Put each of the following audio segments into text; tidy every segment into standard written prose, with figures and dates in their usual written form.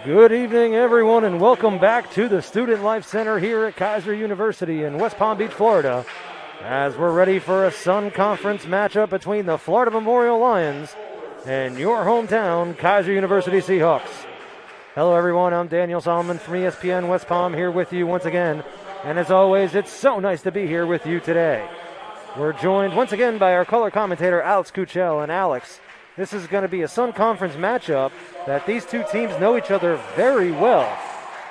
Good evening, everyone, and welcome back to the Student Life Center here at Kaiser University in West Palm Beach, Florida, as we're ready for a Sun Conference matchup between the Florida Memorial Lions and your hometown Kaiser University Seahawks. Hello, everyone. I'm Daniel Solomon from ESPN West Palm here with you once again, and as always, it's so nice to be here with you today. We're joined once again by our color commentator, Alex Kuchel. And Alex, this is going to be a Sun Conference matchup that these two teams know each other very well.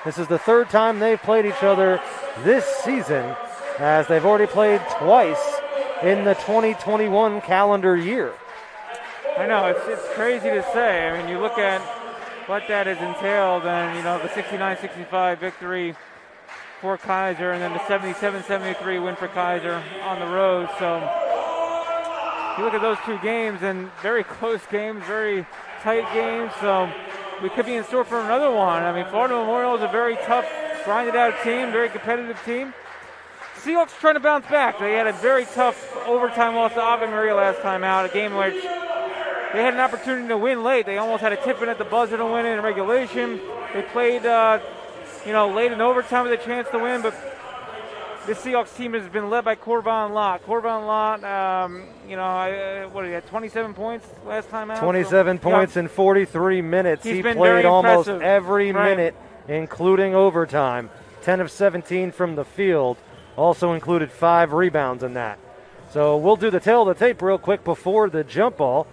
This is the third time they've played each other this season, as they've already played twice in the 2021 calendar year. I know, it's crazy to say. I mean, you look at what that has entailed, and, the 69-65 victory for Kaiser, and then the 77-73 win for Kaiser on the road. So you look at those two games, and very close games, very tight games. So we could be in store for another one. I mean, Florida Memorial is a very tough, grinded-out team, very competitive team. Seahawks trying to bounce back. They had a very tough overtime loss to Ave Maria last time out, a game which they had an opportunity to win late. They almost had a tip in at the buzzer to win in regulation. They played, late in overtime with a chance to win, but this Seahawks team has been led by Corvon Lott. Corvon Lott, what he had 27 points last time out? 27 points in 43 minutes. He played almost every minute, including overtime. 10 of 17 from the field. Also included 5 rebounds in that. So we'll do the tail of the tape real quick before the jump ball.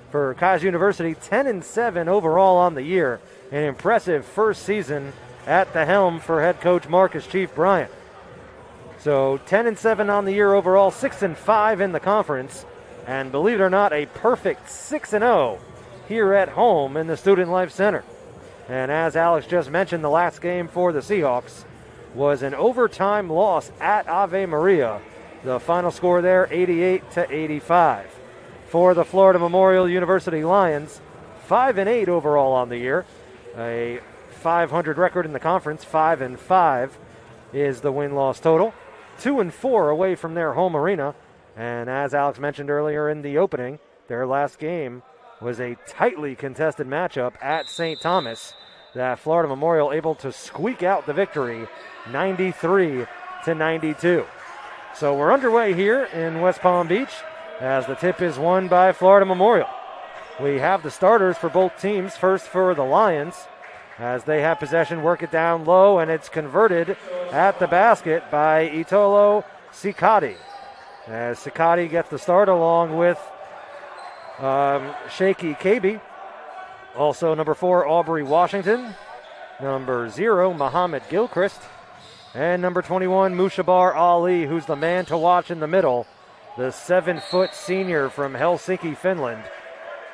For Kaiser University, 10-7 overall on the year. An impressive first season at the helm for head coach Marcus Chief Bryant. So 10-7 on the year overall, 6-5 in the conference, and believe it or not, a perfect 6-0 here at home in the Student Life Center. And as Alex just mentioned, the last game for the Seahawks was an overtime loss at Ave Maria. The final score there, 88-85. For the Florida Memorial University Lions, 5-8 overall on the year, a 500 record in the conference. 5-5 is the win-loss total. 2-4 away from their home arena. And as Alex mentioned earlier in the opening, their last game was a tightly contested matchup at St. Thomas that Florida Memorial able to squeak out the victory 93-92. So we're underway here in West Palm Beach as the tip is won by Florida Memorial. We have the starters for both teams. First for the Lions, as they have possession, work it down low, and it's converted at the basket by Itolo Sikati. As Sikati gets the start along with Shaky Kabi. Also number 4, Aubrey Washington. Number 0, Muhammad Gilchrist. And number 21, Mushabar Ali, who's the man to watch in the middle. The 7-foot senior from Helsinki, Finland,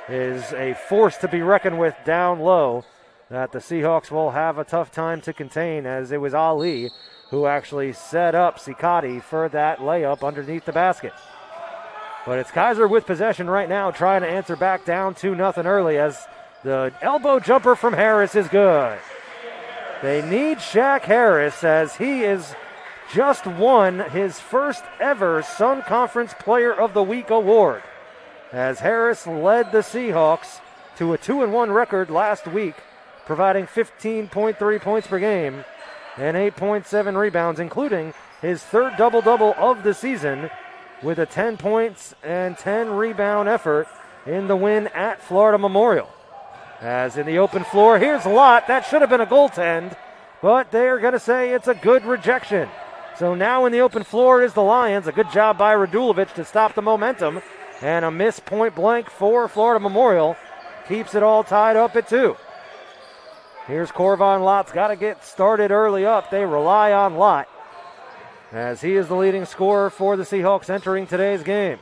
is a force to be reckoned with down low that the Seahawks will have a tough time to contain, as it was Ali who actually set up Sikati for that layup underneath the basket. But it's Kaiser with possession right now, trying to answer back down 2-0 early, as the elbow jumper from Harris is good. They need Shaq Harris, as he is just won his first ever Sun Conference Player of the Week award, as Harris led the Seahawks to a 2-1 record last week, providing 15.3 points per game and 8.7 rebounds, including his third double-double of the season with a 10 points and 10 rebound effort in the win at Florida Memorial. As in the open floor, here's Lott. That should have been a goaltend, but they're going to say it's a good rejection. So now in the open floor is the Lions. A good job by Radulovic to stop the momentum. And a miss point blank for Florida Memorial keeps it all tied up at 2. Here's Corvon Lott's got to get started early up. They rely on Lott, as he is the leading scorer for the Seahawks entering today's game.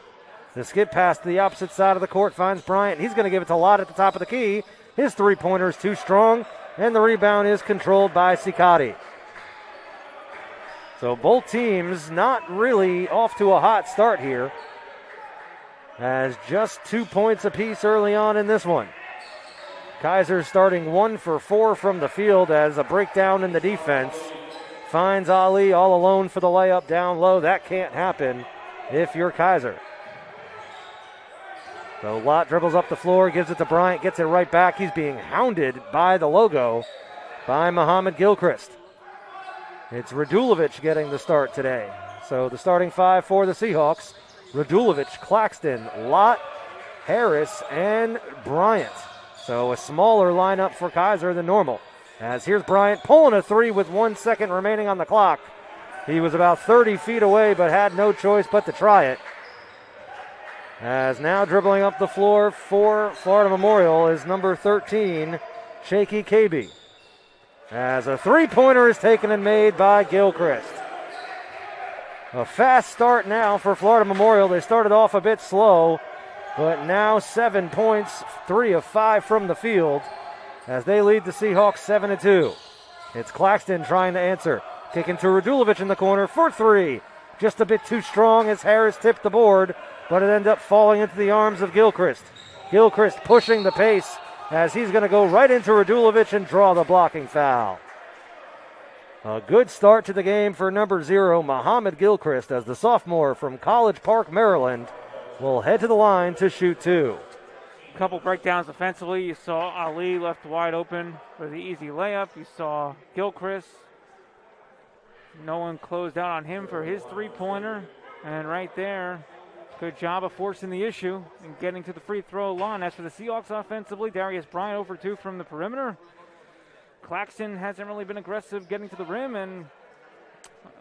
The skip pass to the opposite side of the court finds Bryant. He's going to give it to Lott at the top of the key. His three-pointer is too strong, and the rebound is controlled by Sikati. So both teams not really off to a hot start here, as just 2 points apiece early on in this one. Kaiser starting 1 for 4 from the field, as a breakdown in the defense finds Ali all alone for the layup down low. That can't happen if you're Kaiser. So Lott dribbles up the floor, gives it to Bryant, gets it right back. He's being hounded by the logo by Muhammad Gilchrist. It's Radulovic getting the start today. So the starting five for the Seahawks: Radulovic, Claxton, Lott, Harris, and Bryant. So a smaller lineup for Kaiser than normal. As here's Bryant pulling a three with 1 second remaining on the clock. He was about 30 feet away but had no choice but to try it. As now dribbling up the floor for Florida Memorial is number 13, Shaky KB. As a three-pointer is taken and made by Gilchrist. A fast start now for Florida Memorial. They started off a bit slow, but now 7 points, 3 of 5 from the field, as they lead the Seahawks 7-2. It's Claxton trying to answer. Kicking to Radulovic in the corner for three. Just a bit too strong as Harris tipped the board, but it ended up falling into the arms of Gilchrist. Gilchrist pushing the pace as he's going to go right into Radulovic and draw the blocking foul. A good start to the game for number 0, Muhammad Gilchrist, as the sophomore from College Park, Maryland, will head to the line to shoot two. A couple breakdowns offensively. You saw Ali left wide open for the easy layup. You saw Gilchrist. No one closed out on him for his three-pointer. And right there, good job of forcing the issue and getting to the free throw line. As for the Seahawks offensively, Darius Bryant over 2 from the perimeter. Claxton hasn't really been aggressive getting to the rim, and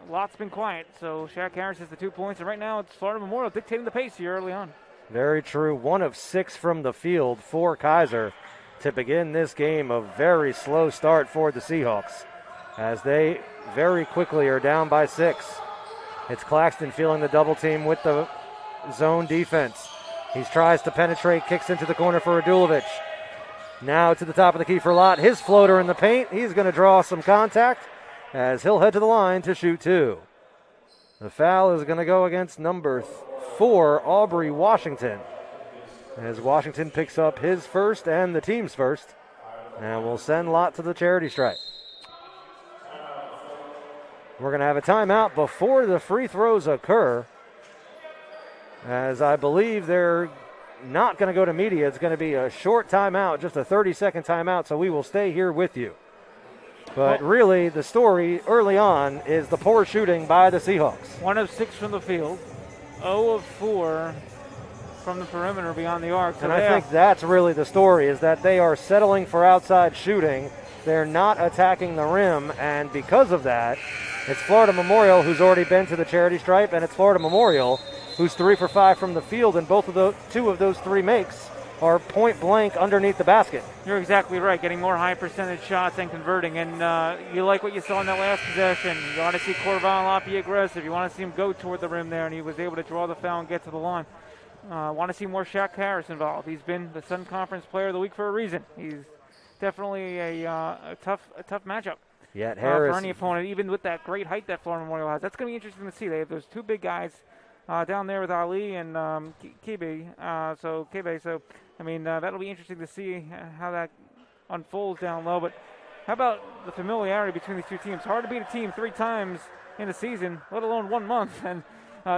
Lott's been quiet. So Shaq Harris has the 2 points, and right now it's Florida Memorial dictating the pace here early on. Very true. 1 of 6 from the field for Kaiser to begin this game. A very slow start for the Seahawks, as they very quickly are down by 6. It's Claxton feeling the double team with the zone defense. He tries to penetrate, kicks into the corner for Radulovic. Now to the top of the key for Lott. His floater in the paint. He's going to draw some contact as he'll head to the line to shoot two. The foul is going to go against number 4, Aubrey Washington, as Washington picks up his first and the team's first, and will send Lott to the charity stripe. We're going to have a timeout before the free throws occur, as I believe they're not going to go to media. It's going to be a short timeout, just a 30-second timeout, so we will stay here with you. But really, the story early on is the poor shooting by the Seahawks. 1 of 6 from the field, 0 of 4 from the perimeter beyond the arc. So and I think that's really the story, is that they are settling for outside shooting. They're not attacking the rim, and because of that, it's Florida Memorial who's already been to the charity stripe, and it's Florida Memorial who's 3 for 5 from the field, and both of the 2 of those 3 makes are point blank underneath the basket. You're exactly right, getting more high percentage shots and converting, and you like what you saw in that last possession. You want to see Corvin Lott be aggressive. You want to see him go toward the rim there, and he was able to draw the foul and get to the line. Want to see more Shaq Harris involved. He's been the Sun Conference Player of the Week for a reason. He's definitely a tough matchup. Yet Harris, for any opponent, even with that great height that Florida Memorial has. That's going to be interesting to see. They have those 2 big guys down there with Ali and Kebe. So I mean, that'll be interesting to see how that unfolds down low. But how about the familiarity between these 2 teams? Hard to beat a team 3 times in a season, let alone 1 month. And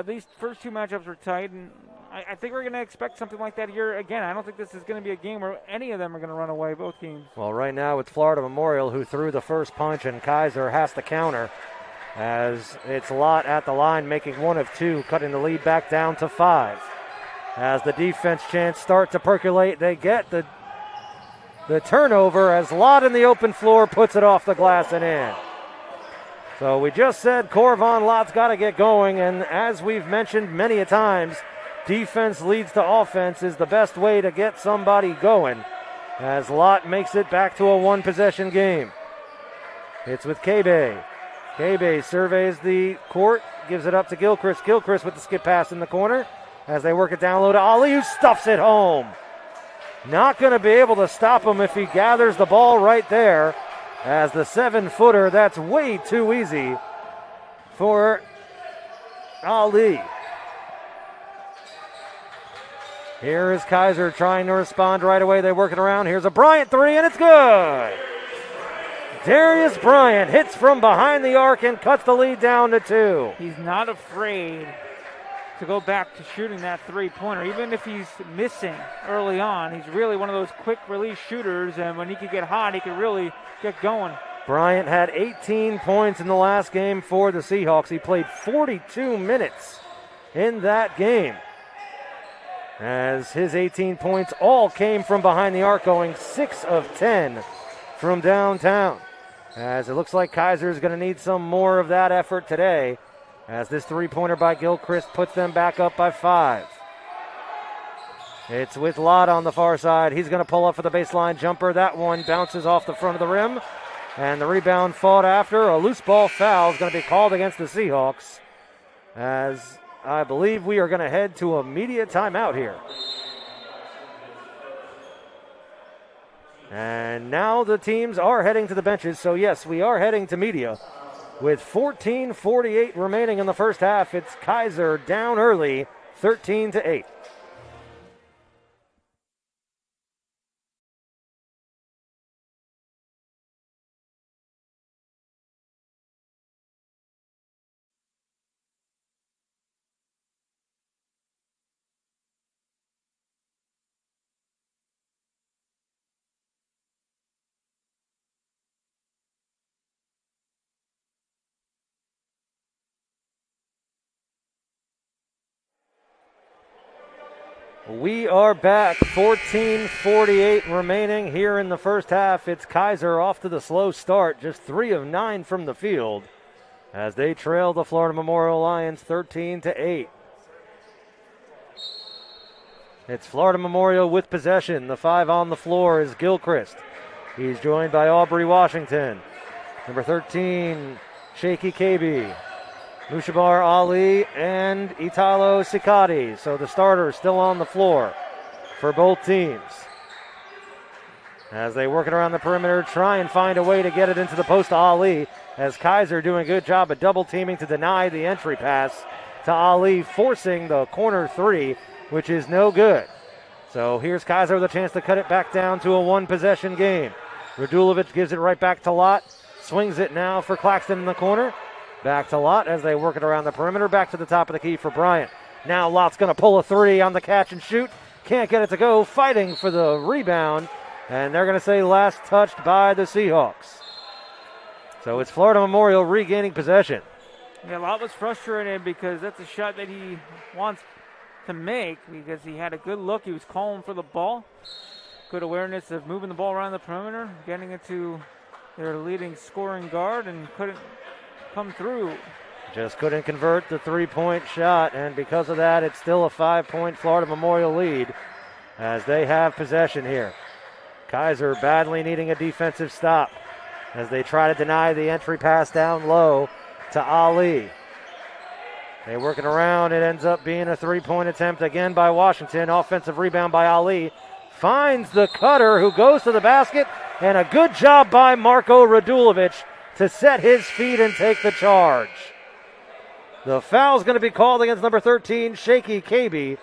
these first 2 matchups were tight, and I think we're going to expect something like that here again. I don't think this is going to be a game where any of them are going to run away, both teams. Well, right now it's Florida Memorial who threw the first punch, and Kaiser has to counter, as it's Lott at the line making 1 of 2, cutting the lead back down to 5. As the defense chants start to percolate, they get the turnover as Lott in the open floor puts it off the glass and in. So we just said Corvin Lott's got to get going, and as we've mentioned many a times, defense leads to offense is the best way to get somebody going, as Lott makes it back to a 1-possession game. It's with Kebe. Kebe surveys the court, gives it up to Gilchrist. Gilchrist with the skip pass in the corner as they work it down low to Ali, who stuffs it home. Not going to be able to stop him if he gathers the ball right there, as the 7-footer, that's way too easy for Ali. Here is Kaiser trying to respond right away. They work it around. Here's a Bryant 3, and it's good. Darius Bryant hits from behind the arc and cuts the lead down to 2. He's not afraid to go back to shooting that three-pointer. Even if he's missing early on, he's really one of those quick release shooters, and when he could get hot, he could really get going. Bryant had 18 points in the last game for the Seahawks. He played 42 minutes in that game, as his 18 points all came from behind the arc, going 6 of 10 from downtown. As it looks like Kaiser is going to need some more of that effort today, as this three-pointer by Gilchrist puts them back up by 5. It's with Lott on the far side. He's going to pull up for the baseline jumper. That one bounces off the front of the rim, and the rebound fought after. A loose ball foul is going to be called against the Seahawks, as I believe we are going to head to a media timeout here. And now the teams are heading to the benches. So, yes, we are heading to media. With 14:48 remaining in the first half, it's Kaiser down early, 13-8. We are back, 14:48 remaining here in the first half. It's Kaiser off to the slow start, just 3 of 9 from the field, as they trail the Florida Memorial Lions 13-8. It's Florida Memorial with possession. The 5 on the floor is Gilchrist. He's joined by Aubrey Washington. Number 13, Shaky KB. Mushabar Ali and Italo Sikati. So the starters still on the floor for both teams, as they work it around the perimeter, try and find a way to get it into the post to Ali, as Kaiser doing a good job of double teaming to deny the entry pass to Ali, forcing the corner 3, which is no good. So here's Kaiser with a chance to cut it back down to a one-possession game. Radulovic gives it right back to Lott, swings it now for Claxton in the corner. Back to Lott as they work it around the perimeter. Back to the top of the key for Bryant. Now Lott's going to pull a 3 on the catch and shoot. Can't get it to go. Fighting for the rebound. And they're going to say last touched by the Seahawks. So it's Florida Memorial regaining possession. Yeah, Lott was frustrated because that's a shot that he wants to make, because he had a good look. He was calling for the ball. Good awareness of moving the ball around the perimeter, getting it to their leading scoring guard, and couldn't come through. Just couldn't convert the three-point shot, and because of that, it's still a 5-point Florida Memorial lead as they have possession here. Kaiser badly needing a defensive stop as they try to deny the entry pass down low to Ali. They work it around. It ends up being a three-point attempt again by Washington. Offensive rebound by Ali. Finds the cutter who goes to the basket, and a good job by Marko Radulovic to set his feet and take the charge. The foul is going to be called against number 13, Shaky KB,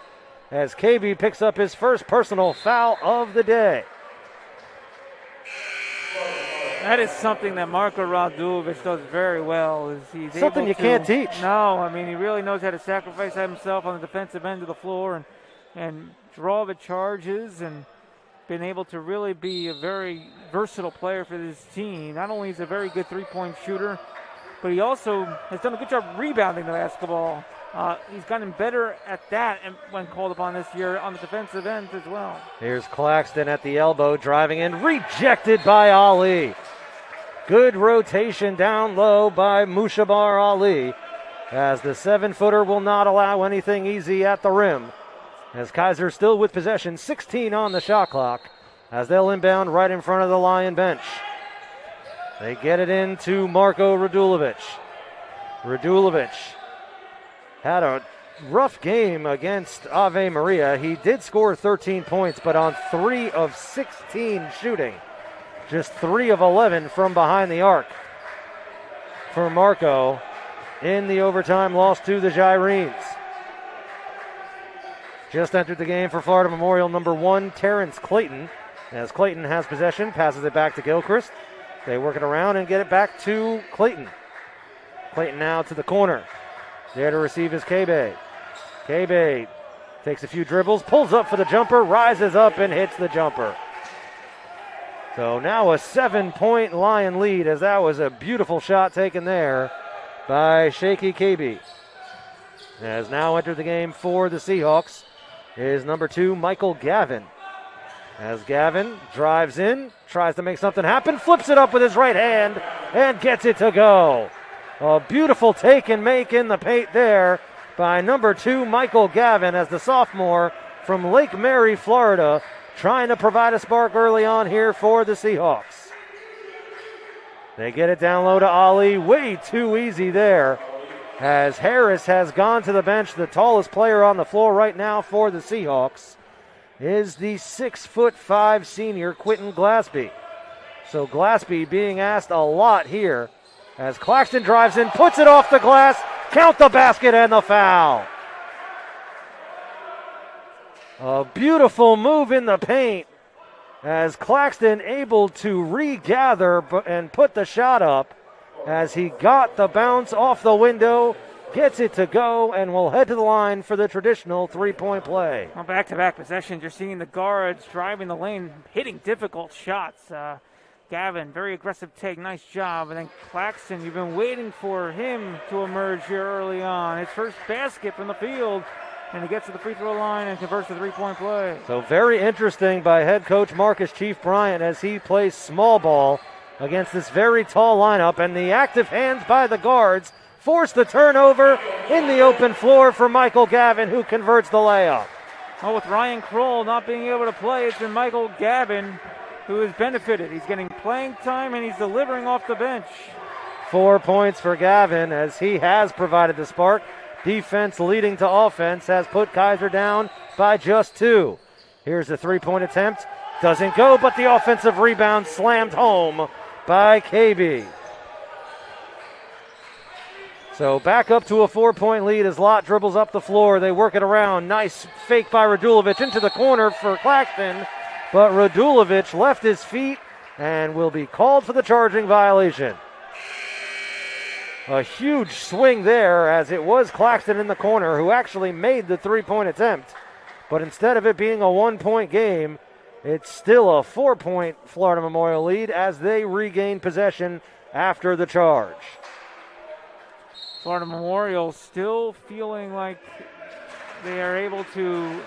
as KB picks up his first personal foul of the day. That is something that Marko Radulovic does very well. Is he's something you can't teach. No, I mean, he really knows how to sacrifice himself on the defensive end of the floor and draw the charges, and been able to really be a very versatile player for this team. Not only is he a very good three-point shooter, but he also has done a good job rebounding the basketball. He's gotten better at that when called upon this year on the defensive end as well. Here's Claxton at the elbow, driving in, rejected by Ali. Good rotation down low by Mushabar Ali, as the 7-footer will not allow anything easy at the rim. As Kaiser still with possession, 16 on the shot clock, as they'll inbound right in front of the Lion bench. They get it into Marko Radulovic. Radulovic had a rough game against Ave Maria. He did score 13 points, but on 3 of 16 shooting. Just 3 of 11 from behind the arc for Marko in the overtime loss to the Gyrenes. Just entered the game for Florida Memorial, number 1, Terrence Clayton. As Clayton has possession, passes it back to Gilchrist. They work it around and get it back to Clayton. Clayton now to the corner. There to receive is Kebe. K-Bay takes a few dribbles, pulls up for the jumper, rises up and hits the jumper. So now a 7-point Lion lead, as that was a beautiful shot taken there by Shaky KB. Has now entered the game for the Seahawks is number 2, Michael Gavin. As Gavin drives in, tries to make something happen, flips it up with his right hand and gets it to go. A beautiful take and make in the paint there by number 2, Michael Gavin, as the sophomore from Lake Mary, Florida, trying to provide a spark early on here for the Seahawks. They get it down low to Ali, way too easy there, as Harris has gone to the bench. The tallest player on the floor right now for the Seahawks is the 6'5" senior Quentin Glassby. So Glassby being asked a lot here as Claxton drives in, puts it off the glass, count the basket and the foul. A beautiful move in the paint as Claxton able to regather and put the shot up as he got the bounce off the window, gets it to go, and will head to the line for the traditional three-point play. Well, back-to-back possessions, you're seeing the guards driving the lane, hitting difficult shots. Gavin, very aggressive take, nice job. And then Claxton, you've been waiting for him to emerge here early on. His first basket from the field, and he gets to the free throw line and converts the three-point play. So very interesting by head coach Marcus Chief Bryant as he plays small ball against this very tall lineup, and the active hands by the guards force the turnover in the open floor for Michael Gavin, who converts the layup. Well, with Ryan Kroll not being able to play, it's been Michael Gavin who has benefited. He's getting playing time, and he's delivering off the bench. 4 points for Gavin as he has provided the spark. Defense leading to offense has put Kaiser down by just 2. Here's the three-point attempt. Doesn't go, but the offensive rebound slammed home by KB. So back up to a 4-point lead as Lott dribbles up the floor. They work it around. Nice fake by Radulovic into the corner for Claxton. But Radulovic left his feet and will be called for the charging violation. A huge swing there, as it was Claxton in the corner who actually made the three-point attempt. But instead of it being a 1-point game, it's still a 4-point Florida Memorial lead as they regain possession after the charge. Florida Memorial still feeling like they are able to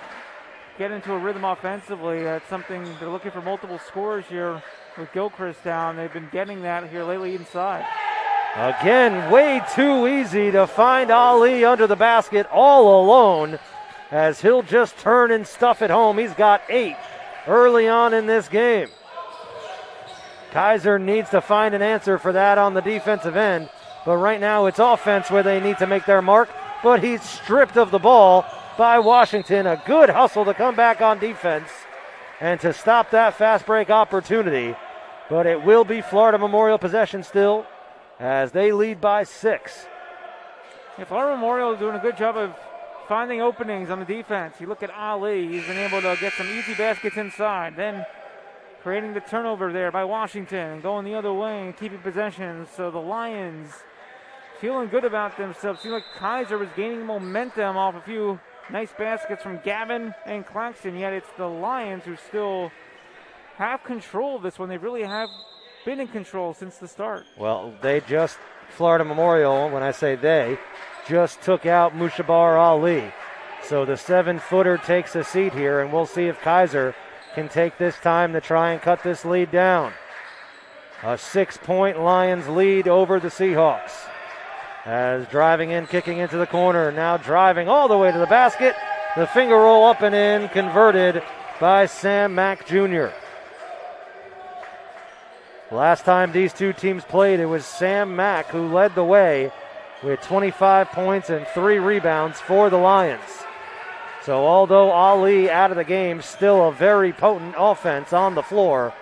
get into a rhythm offensively. That's something they're looking for, multiple scores here with Gilchrist down. They've been getting that here lately inside. Again, way too easy to find Ali under the basket all alone as he'll just turn and stuff it home. He's got 8 early on in this game. Kaiser needs to find an answer for that on the defensive end, but right now it's offense where they need to make their mark, but he's stripped of the ball by Washington. A good hustle to come back on defense and to stop that fast break opportunity, but it will be Florida Memorial possession still as they lead by 6. Yeah, Florida Memorial is doing a good job of finding openings on the defense. You look at Ali, he's been able to get some easy baskets inside, then creating the turnover there by Washington and going the other way and keeping possession. So the Lions feeling good about themselves. Seems like Kaiser was gaining momentum off a few nice baskets from Gavin and Claxton, yet it's the Lions who still have control of this one. They really have been in control since the start. Well, Florida Memorial, when I say they, just took out Mushabar Ali. So the 7-footer takes a seat here, and we'll see if Kaiser can take this time to try and cut this lead down. A 6-point Lions lead over the Seahawks. As driving in, kicking into the corner, now driving all the way to the basket. The finger roll up and in, converted by Sam Mack Jr. Last time these two teams played, it was Sam Mack who led the way with 25 points and 3 rebounds for the Lions. So although Ali out of the game, still a very potent offense on the floor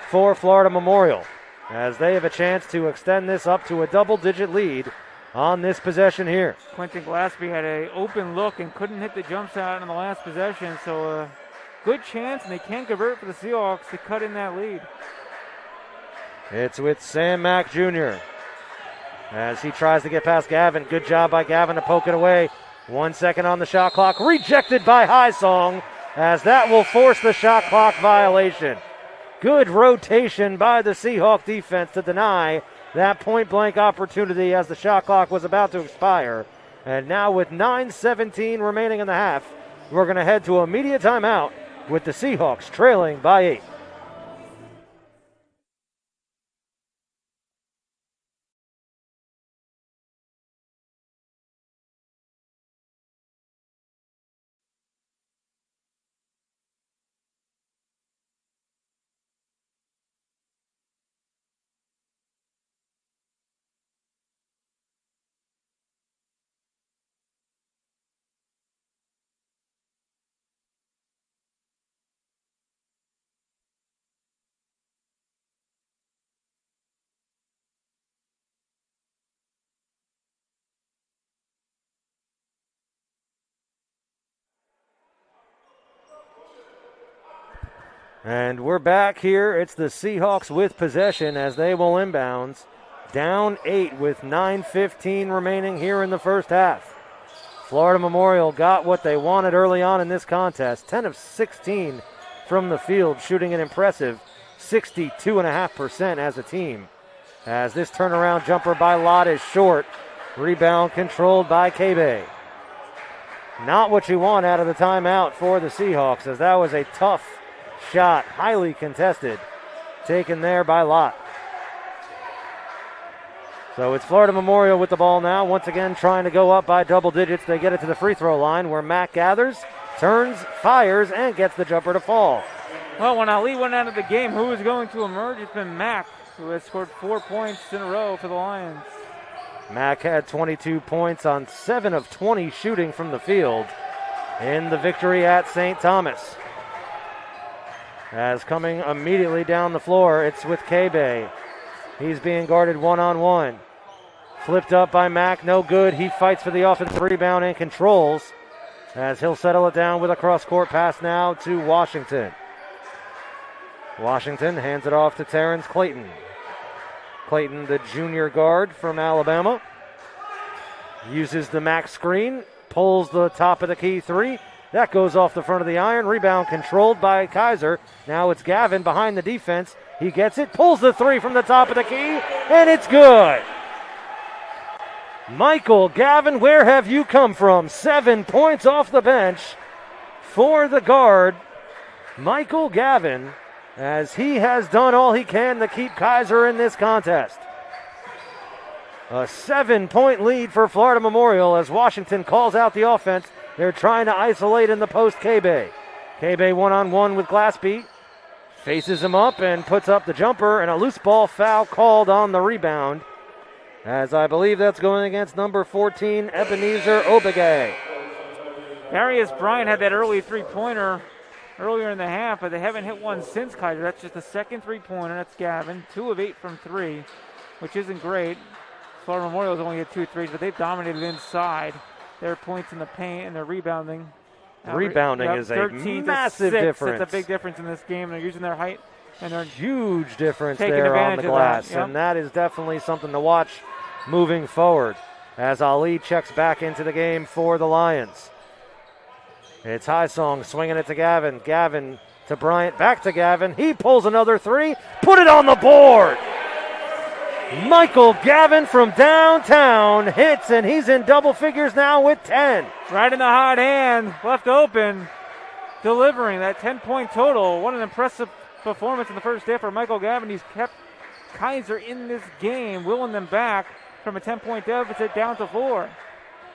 for Florida Memorial, as they have a chance to extend this up to a double-digit lead on this possession here. Quentin Glassby had an open look and couldn't hit the jump shot in the last possession, so a good chance, and they can convert for the Seahawks to cut in that lead. It's with Sam Mack Jr. as he tries to get past Gavin. Good job by Gavin to poke it away. 1 second on the shot clock. Rejected by Hysong, as that will force the shot clock violation. Good rotation by the Seahawk defense to deny that point-blank opportunity as the shot clock was about to expire. And now with 9:17 remaining in the half, we're going to head to immediate timeout with the Seahawks trailing by 8. And we're back here. It's the Seahawks with possession as they will inbounds. Down 8 with 9:15 remaining here in the first half. Florida Memorial got what they wanted early on in this contest. 10 of 16 from the field, shooting an impressive 62.5% as a team. As this turnaround jumper by Lott is short. Rebound controlled by Kebe. Not what you want out of the timeout for the Seahawks, as that was a tough shot, highly contested, taken there by Lott. So it's Florida Memorial with the ball now, once again trying to go up by double digits. They get it to the free throw line where Mack gathers, turns, fires, and gets the jumper to fall. Well, when Ali went out of the game, who is going to emerge? It's been Mack, who has scored 4 points in a row for the Lions. Mack had 22 points on 7 of 20 shooting from the field in the victory at St. Thomas. As coming immediately down the floor, it's with Kebe. He's being guarded one-on-one. Flipped up by Mack, no good. He fights for the offensive rebound and controls as he'll settle it down with a cross-court pass now to Washington. Washington hands it off to Terrence Clayton. Clayton, the junior guard from Alabama, uses the Mack screen, pulls the top of the key three. That goes off the front of the iron. Rebound controlled by Kaiser. Now it's Gavin behind the defense. He gets it, pulls the three from the top of the key, and it's good. Michael Gavin, where have you come from? 7 points off the bench for the guard, Michael Gavin, as he has done all he can to keep Kaiser in this contest. A 7-point lead for Florida Memorial as Washington calls out the offense. They're trying to isolate in the post Kebe. Kebe one-on-one with Glassby. Faces him up and puts up the jumper, and a loose ball foul called on the rebound, as I believe that's going against number 14, Ebenezer Obege. Darius Bryant had that early three-pointer earlier in the half, but they haven't hit one since Kaiser. That's just the second three-pointer. That's Gavin. 2 of 8 from 3, which isn't great. Florida Memorial's only hit 2 threes, but they've dominated inside. Their points in the paint and their rebounding. Rebounding is a massive difference. That's a big difference in this game. They're using their height and they're huge difference there on the glass. Yep. And that is definitely something to watch moving forward as Ali checks back into the game for the Lions. It's Hysong swinging it to Gavin. Gavin to Bryant, back to Gavin. He pulls another three, put it on the board. Michael Gavin from downtown hits, and he's in double figures now with 10. Right in the hot hand, left open, delivering that 10-point total. What an impressive performance in the first half for Michael Gavin. He's kept Kaiser in this game, willing them back from a 10-point deficit down to 4.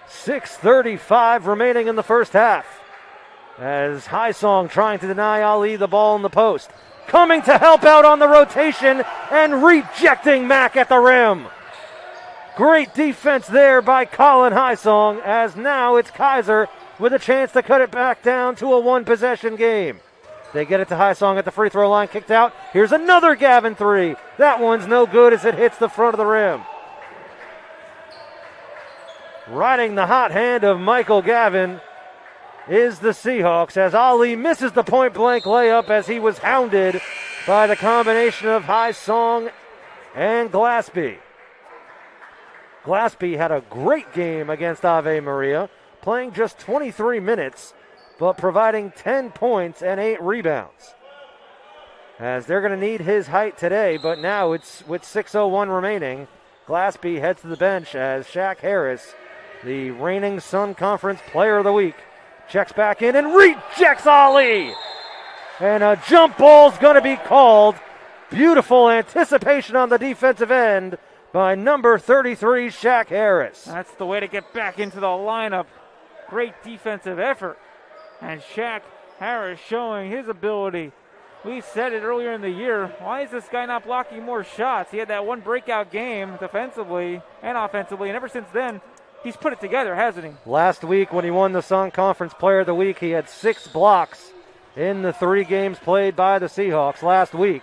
6:35 remaining in the first half as Hysong trying to deny Ali the ball in the post. Coming to help out on the rotation and rejecting Mack at the rim. Great defense there by Colin Hysong, as now it's Kaiser with a chance to cut it back down to a one-possession game. They get it to Hysong at the free throw line, kicked out. Here's another Gavin three. That one's no good as it hits the front of the rim. Riding the hot hand of Michael Gavin is the Seahawks as Ali misses the point-blank layup as he was hounded by the combination of Hysong and Glassby. Glassby had a great game against Ave Maria, playing just 23 minutes, but providing 10 points and 8 rebounds. As they're going to need his height today, but now it's with 6:01 remaining. Glassby heads to the bench as Shaq Harris, the reigning Sun Conference Player of the Week, checks back in and rejects Ali. And a jump ball's going to be called. Beautiful anticipation on the defensive end by number 33, Shaq Harris. That's the way to get back into the lineup. Great defensive effort. And Shaq Harris showing his ability. We said it earlier in the year. Why is this guy not blocking more shots? He had that one breakout game defensively and offensively, and ever since then, he's put it together, hasn't he? Last week when he won the Sun Conference Player of the Week, he had 6 blocks in the 3 games played by the Seahawks last week,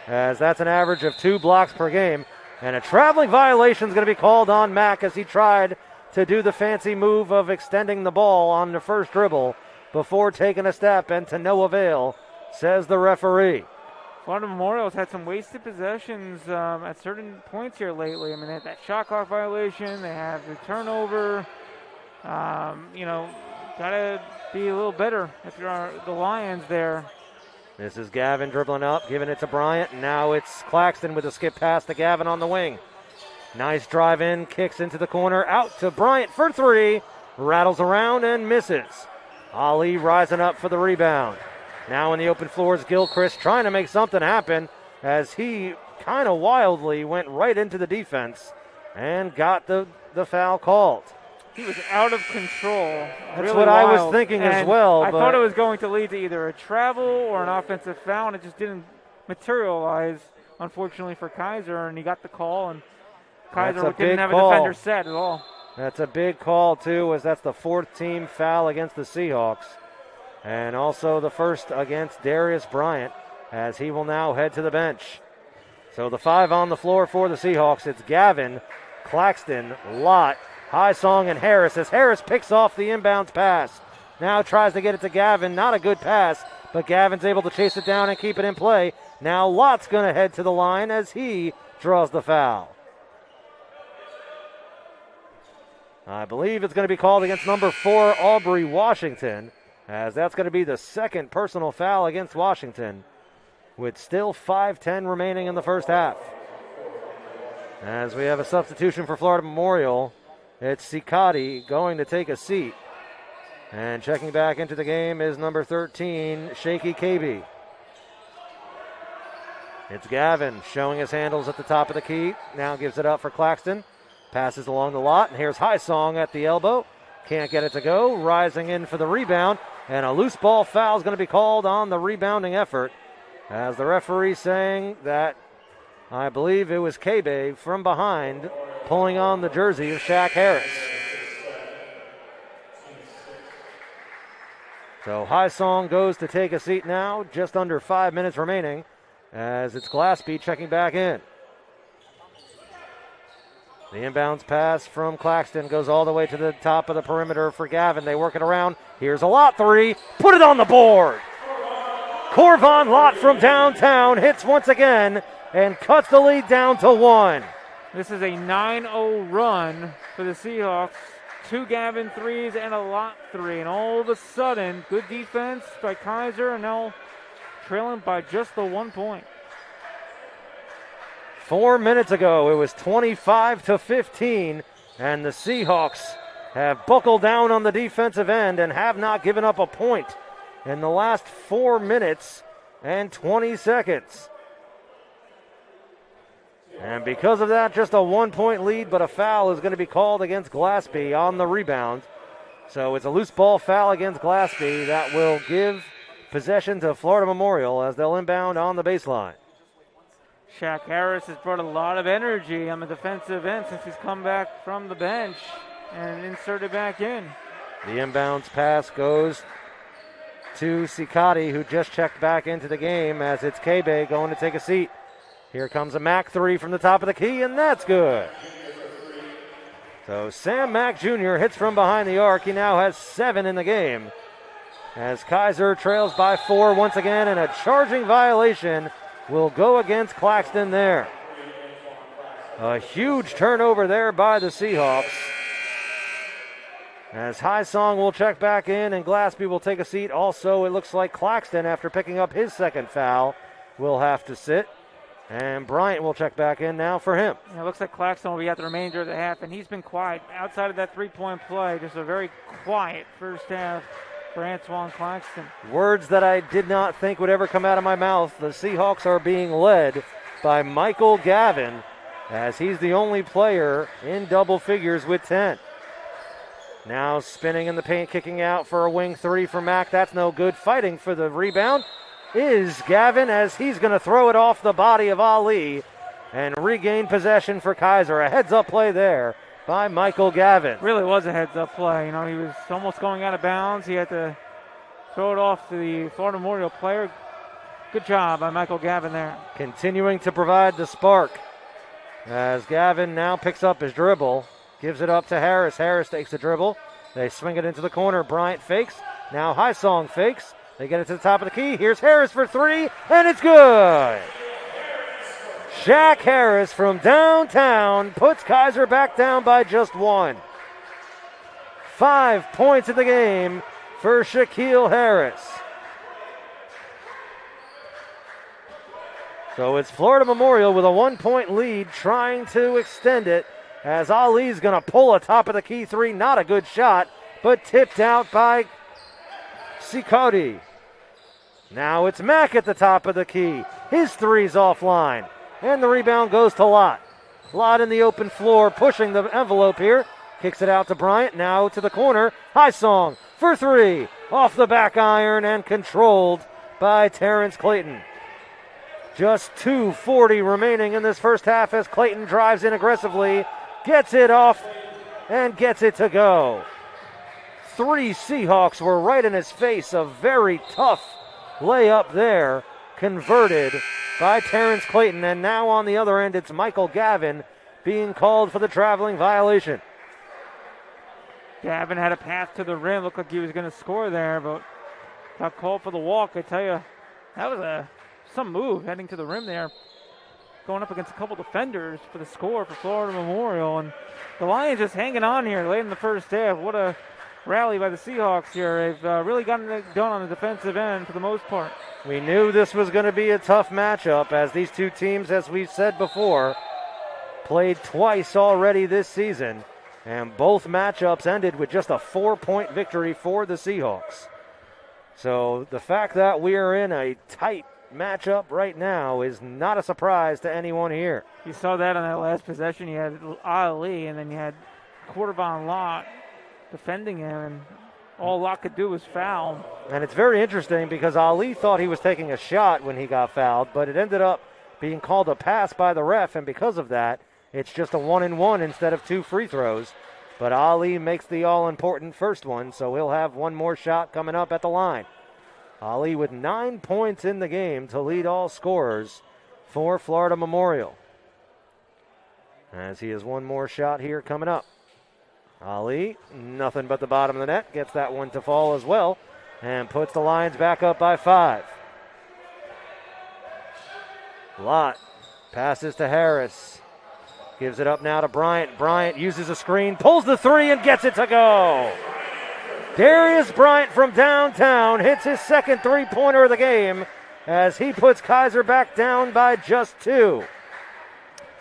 as that's an average of 2 blocks per game. And a traveling violation is going to be called on Mack as he tried to do the fancy move of extending the ball on the first dribble before taking a step, and to no avail, says the referee. Florida Memorial's had some wasted possessions at certain points here lately. I mean, they had that shot clock violation. They have the turnover. Got to be a little better if you're the Lions there. This is Gavin dribbling up, giving it to Bryant. Now it's Claxton with a skip pass to Gavin on the wing. Nice drive in, kicks into the corner, out to Bryant for 3. Rattles around and misses. Ali rising up for the rebound. Now in the open floor is Gilchrist trying to make something happen as he kind of wildly went right into the defense and got the foul called. He was out of control. That's really what wild. I was thinking as well. I thought it was going to lead to either a travel or an offensive foul, and it just didn't materialize, unfortunately, for Kaiser. And he got the call, and Kaiser didn't have a defender set at all. That's a big call, too, as that's the 4th team foul against the Seahawks. And also the first against Darius Bryant, as he will now head to the bench. So the 5 on the floor for the Seahawks. It's Gavin, Claxton, Lott, Highsong, and Harris, as Harris picks off the inbounds pass. Now tries to get it to Gavin. Not a good pass, but Gavin's able to chase it down and keep it in play. Now Lott's going to head to the line as he draws the foul. I believe it's going to be called against number 4, Aubrey Washington, as that's going to be the 2nd personal foul against Washington, with still 5:10 remaining in the first half. As we have a substitution for Florida Memorial, it's Sikati going to take a seat. And checking back into the game is number 13, Shaky KB. It's Gavin showing his handles at the top of the key. Now gives it up for Claxton. Passes along the lot, and here's Highsong at the elbow. Can't get it to go. Rising in for the rebound. And a loose ball foul is going to be called on the rebounding effort, as the referee saying that I believe it was Kebe from behind pulling on the jersey of Shaq Harris. So Highsong goes to take a seat now, just under 5 minutes remaining, as it's Glassby checking back in. The inbounds pass from Claxton goes all the way to the top of the perimeter for Gavin. They work it around. Here's a Lott 3. Put it on the board. Corvon Lott from downtown hits once again and cuts the lead down to 1. This is a 9-0 run for the Seahawks. 2 Gavin 3s and a Lott 3. And all of a sudden, good defense by Kaiser, and now trailing by just the 1 point. 4 minutes ago, it was 25-15, and the Seahawks have buckled down on the defensive end and have not given up a point in the last 4 minutes and 20 seconds. And because of that, just a 1 point lead, but a foul is going to be called against Glassby on the rebound. So it's a loose ball foul against Glassby that will give possession to Florida Memorial as they'll inbound on the baseline. Shaq Harris has brought a lot of energy on the defensive end since he's come back from the bench and inserted back in. The inbounds pass goes to Sikati, who just checked back into the game, as it's Kebe going to take a seat. Here comes a Mack 3 from the top of the key, and that's good. So Sam Mack Jr. hits from behind the arc. He now has 7 in the game, as Kaiser trails by 4 once again, and a charging violation will go against Claxton there. A huge turnover there by the Seahawks. As Hysong will check back in and Glaspie will take a seat. Also, it looks like Claxton, after picking up his second foul, will have to sit. And Bryant will check back in now for him. It looks like Claxton will be at the remainder of the half, and he's been quiet. Outside of that three-point play, just a very quiet first half for Antoine Claxton. Words that I did not think would ever come out of my mouth. The Seahawks are being led by Michael Gavin, as he's the only player in double figures with 10. Now spinning in the paint, kicking out for a wing three for Mack. That's no good. Fighting for the rebound is Gavin, as he's going to throw it off the body of Ali and regain possession for Kaiser. A heads-up play there by Michael Gavin. Really was a heads-up play. You know, he was almost going out of bounds. He had to throw it off to the Florida Memorial player. Good job by Michael Gavin there. Continuing to provide the spark as Gavin now picks up his dribble. Gives it up to Harris. Harris takes the dribble. They swing it into the corner. Bryant fakes. Now Hysong fakes. They get it to the top of the key. Here's Harris for three, and it's good. Shaq Harris from downtown puts Kaiser back down by just one. 5 points in the game for Shaquille Harris. So it's Florida Memorial with a 1-point lead, trying to extend it, as Ali's going to pull a top of the key three. Not a good shot, but tipped out by Sikoti. Now it's Mack at the top of the key. His three's offline. And the rebound goes to Lott. Lott in the open floor, pushing the envelope here. Kicks it out to Bryant, now to the corner. Hysong for three. Off the back iron and controlled by Terrence Clayton. Just 2:40 remaining in this first half as Clayton drives in aggressively. Gets it off and gets it to go. 3 Seahawks were right in his face. A very tough layup there, converted by Terrence Clayton. And now on the other end, it's Michael Gavin being called for the traveling violation. Gavin had a pass to the rim. Looked like he was going to score there, but got called for the walk. I tell you, that was some move heading to the rim there, going up against a couple defenders for the score for Florida Memorial. And the Lions just hanging on here late in the first half. What a rally by the Seahawks here. They've really gotten it done on the defensive end for the most part. We knew this was going to be a tough matchup, as these two teams, as we've said before, played twice already this season, and both matchups ended with just a 4-point victory for the Seahawks. So the fact that we are in a tight matchup right now is not a surprise to anyone here. You saw that on that last possession. You had Ali, and then you had Quarterback Lott defending him, and all Lott could do was foul. And it's very interesting because Ali thought he was taking a shot when he got fouled, but it ended up being called a pass by the ref, and because of that, it's just a 1-and-1 instead of 2 free throws. But Ali makes the all-important first one, so he'll have one more shot coming up at the line. Ali with 9 points in the game to lead all scorers for Florida Memorial, as he has one more shot here coming up. Ali, nothing but the bottom of the net, gets that one to fall as well, and puts the Lions back up by 5. Lott passes to Harris, gives it up now to Bryant. Bryant uses a screen, pulls the three, and gets it to go. Darius Bryant from downtown hits his second three-pointer of the game, as he puts Kaiser back down by just 2.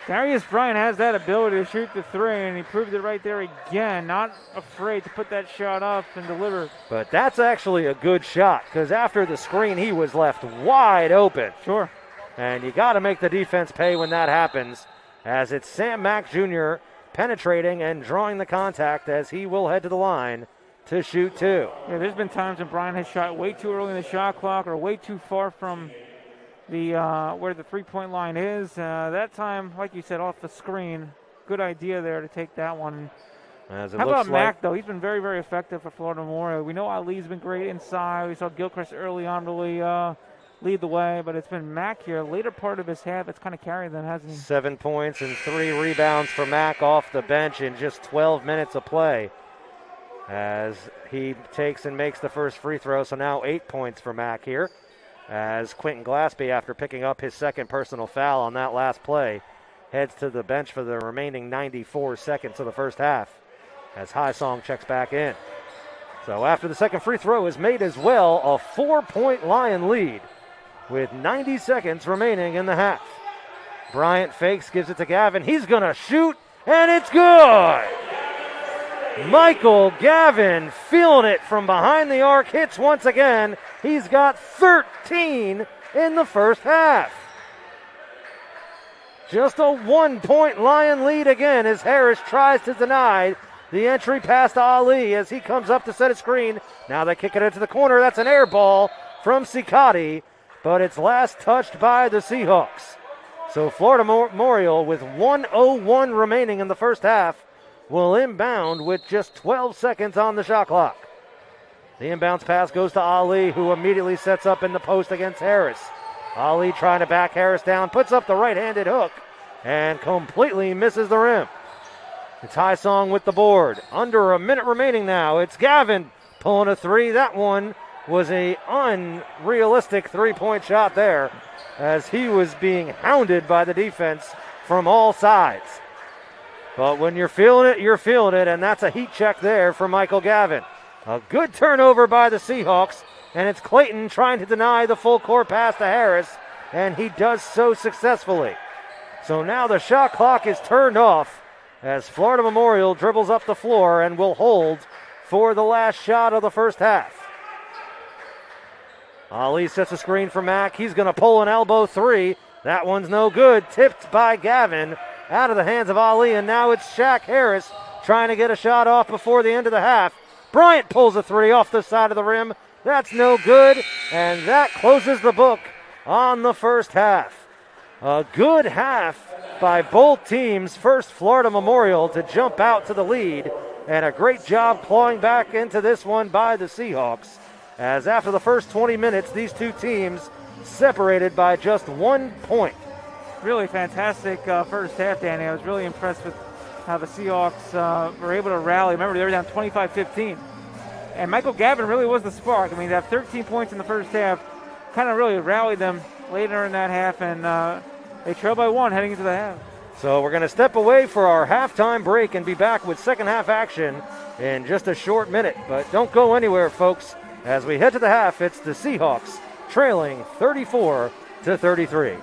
Darius Bryant has that ability to shoot the three, and he proved it right there again. Not afraid to put that shot up and deliver. But that's actually a good shot, because after the screen, he was left wide open. Sure. And you got to make the defense pay when that happens, as it's Sam Mack Jr. penetrating and drawing the contact, as he will head to the line to shoot 2. Yeah, there's been times when Bryant has shot way too early in the shot clock or way too far from the where the three-point line is. That time, like you said, off the screen. Good idea there to take that one. How about Mack, though? He's been very, very effective for Florida Memorial. We know Ali's been great inside. We saw Gilchrist early on really lead the way, but it's been Mack here. Later part of his half, it's kind of carried them, hasn't he? 7 points and 3 rebounds for Mack off the bench in just 12 minutes of play, as he takes and makes the first free throw. So now 8 points for Mack here, as Quentin Glaspie, after picking up his second personal foul on that last play, heads to the bench for the remaining 94 seconds of the first half, as Hysong checks back in. So after the second free throw is made as well, a 4-point Lion lead with 90 seconds remaining in the half. Bryant fakes, gives it to Gavin. He's going to shoot, and it's good. Michael Gavin feeling it from behind the arc, hits once again. He's got 13 in the first half. Just a 1-point Lion lead again as Harris tries to deny the entry pass to Ali as he comes up to set a screen. Now they kick it into the corner. That's an air ball from Sikati, but it's last touched by the Seahawks. So Florida Memorial, with 1:01 remaining in the first half, will inbound with just 12 seconds on the shot clock. The inbounds pass goes to Ali, who immediately sets up in the post against Harris. Ali trying to back Harris down, puts up the right-handed hook, and completely misses the rim. It's High Song with the board. Under a minute remaining now. It's Gavin pulling a three. That one was an unrealistic three-point shot there as he was being hounded by the defense from all sides. But when you're feeling it, you're feeling it, and that's a heat check there for Michael Gavin. A good turnover by the Seahawks, and it's Clayton trying to deny the full court pass to Harris, and he does so successfully. So now the shot clock is turned off as Florida Memorial dribbles up the floor and will hold for the last shot of the first half. Ali sets a screen for Mack. He's going to pull an elbow three. That one's no good. Tipped by Gavin out of the hands of Ali, and now it's Shaq Harris trying to get a shot off before the end of the half. Bryant pulls a three off the side of the rim. That's no good, and that closes the book on the first half. A good half by both teams. First, Florida Memorial to jump out to the lead, and a great job clawing back into this one by the Seahawks, as after the first 20 minutes, these two teams separated by just 1 point. Really fantastic first half, Danny. I was really impressed with how the Seahawks were able to rally. Remember, they were down 25-15. And Michael Gavin really was the spark. I mean, they have 13 points in the first half, kind of really rallied them later in that half, and they trailed by 1 heading into the half. So we're going to step away for our halftime break and be back with second half action in just a short minute. But don't go anywhere, folks. As we head to the half, it's the Seahawks trailing 34-33.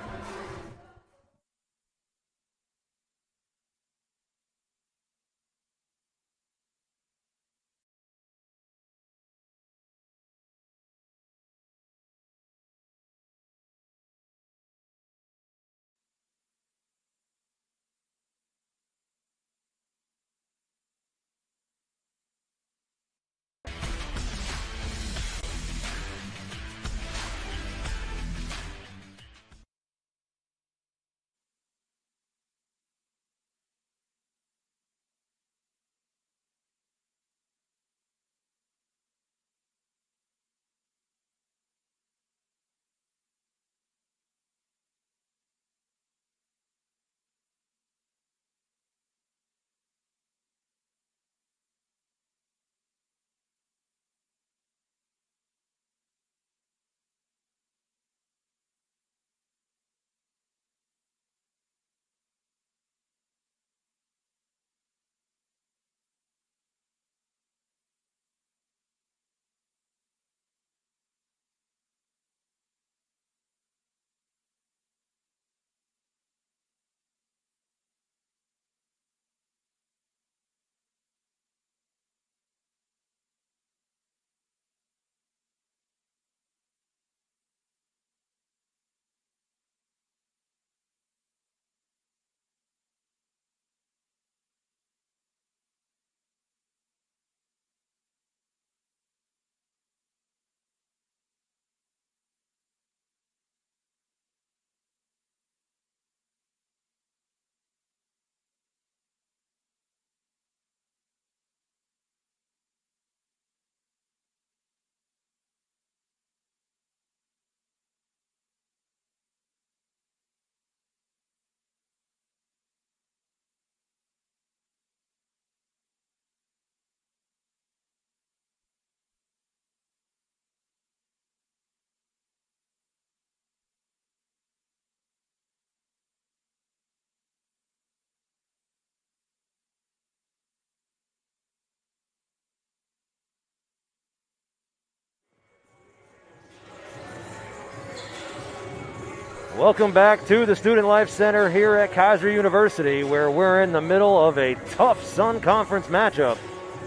Welcome back to the Student Life Center here at Kaiser University, where we're in the middle of a tough Sun Conference matchup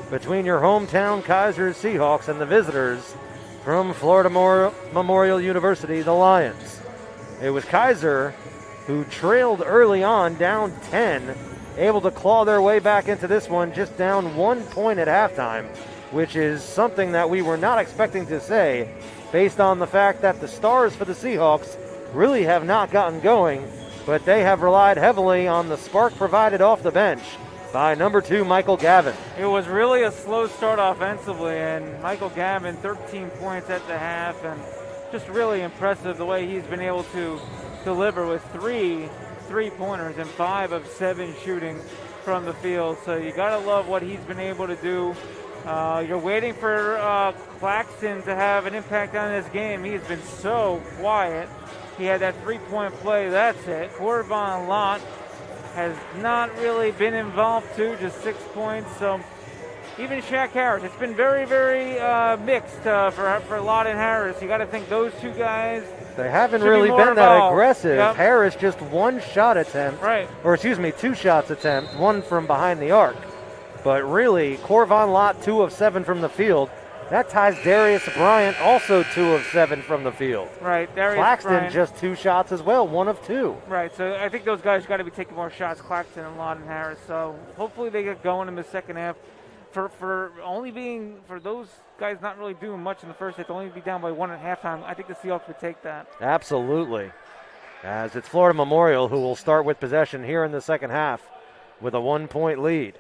between your hometown Kaiser Seahawks and the visitors from Florida Memorial University, the Lions. It was Kaiser who trailed early on, down 10, able to claw their way back into this one, just down 1 point at halftime, which is something that we were not expecting to say based on the fact that the stars for the Seahawks really have not gotten going, but they have relied heavily on the spark provided off the bench by number 2, Michael Gavin. It was really a slow start offensively, and Michael Gavin, 13 points at the half, and just really impressive the way he's been able to deliver with 3 3-pointers and 5 of 7 shooting from the field. So you got to love what he's been able to do. You're waiting for Claxton to have an impact on this game. He has been so quiet. He had that 3-point play. That's it. Corvon Lott has not really been involved too, just 6 points. So even Shaq Harris, it's been very, very mixed for Lott and Harris. You got to think those two guys. They haven't really been that aggressive. Yep. Harris just 1 shot attempt, right? Or excuse me, 2 shots attempt, 1 from behind the arc. But really, Corvon Lott 2 of 7 from the field. That ties Darius Bryant also 2 of 7 from the field. Right, Darius Claxton Bryant, just 2 shots as well, 1 of 2. Right, so I think those guys got to be taking more shots, Claxton and Lott and Harris. So hopefully they get going in the second half. For those guys not really doing much in the first half, to only be down by 1 at halftime, I think the Seahawks would take that. Absolutely. As it's Florida Memorial who will start with possession here in the second half with a 1-point lead.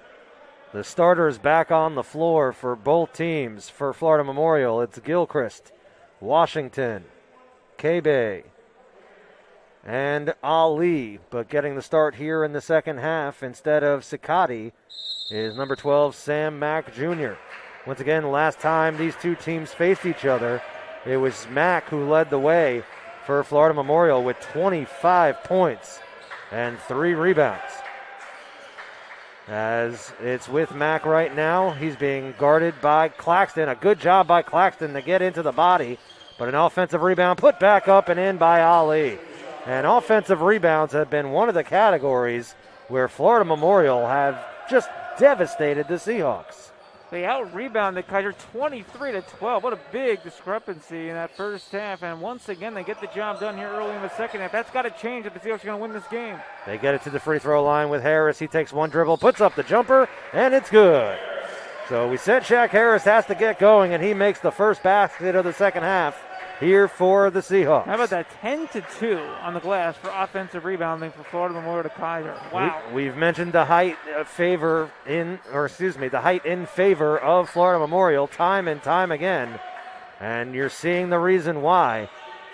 The starters back on the floor for both teams. For Florida Memorial, it's Gilchrist, Washington, K-Bay, and Ali. But getting the start here in the second half instead of Sikati is number 12, Sam Mack Jr. Once again, last time these two teams faced each other, it was Mack who led the way for Florida Memorial with 25 points and 3 rebounds. As it's with Mack right now, he's being guarded by Claxton. A good job by Claxton to get into the body, but an offensive rebound put back up and in by Ali. And offensive rebounds have been one of the categories where Florida Memorial have just devastated the Seahawks. They out-rebounded Kaiser 23-12. What a big discrepancy in that first half. And once again, they get the job done here early in the second half. That's got to change if the Seahawks are going to win this game. They get it to the free throw line with Harris. He takes 1 dribble, puts up the jumper, and it's good. So we said Shaq Harris has to get going, and he makes the first basket of the second half here for the Seahawks. How about that 10-2 on the glass for offensive rebounding for Florida Memorial to Kaiser? Wow. We've mentioned the height the height in favor of Florida Memorial time and time again, and you're seeing the reason why.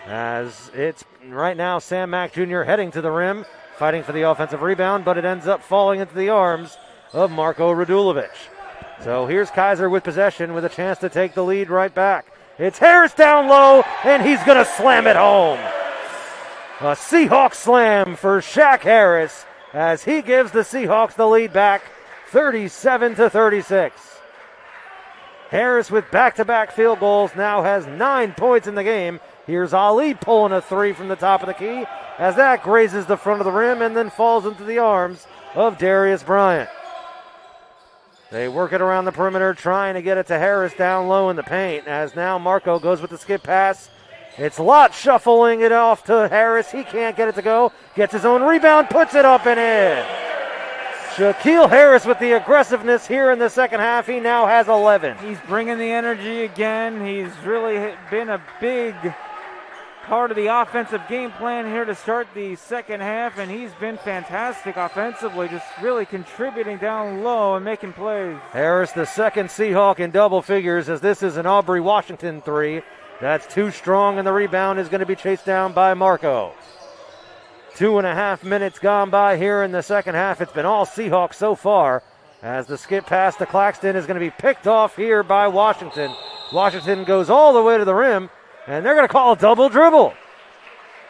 As it's right now Sam Mack Jr. heading to the rim, fighting for the offensive rebound, but it ends up falling into the arms of Marko Radulovic. So here's Kaiser with possession with a chance to take the lead right back. It's Harris down low, and he's going to slam it home. A Seahawks slam for Shaq Harris as he gives the Seahawks the lead back, 37-36. Harris with back-to-back field goals now has 9 points in the game. Here's Ali pulling a 3 from the top of the key as that grazes the front of the rim and then falls into the arms of Darius Bryant. They work it around the perimeter, trying to get it to Harris down low in the paint, as now Marco goes with the skip pass. It's Lott shuffling it off to Harris. He can't get it to go. Gets his own rebound, puts it up and in. Shaquille Harris with the aggressiveness here in the second half. He now has 11. He's bringing the energy again. He's really been a big part of the offensive game plan here to start the second half, and he's been fantastic offensively, just really contributing down low and making plays. Harris, the second Seahawk in double figures, as this is an Aubrey Washington 3. That's too strong, and the rebound is going to be chased down by Marco. 2.5 minutes gone by here in the second half. It's been all Seahawks so far, as the skip pass to Claxton is going to be picked off here by Washington. Washington goes all the way to the rim, and they're going to call a double dribble.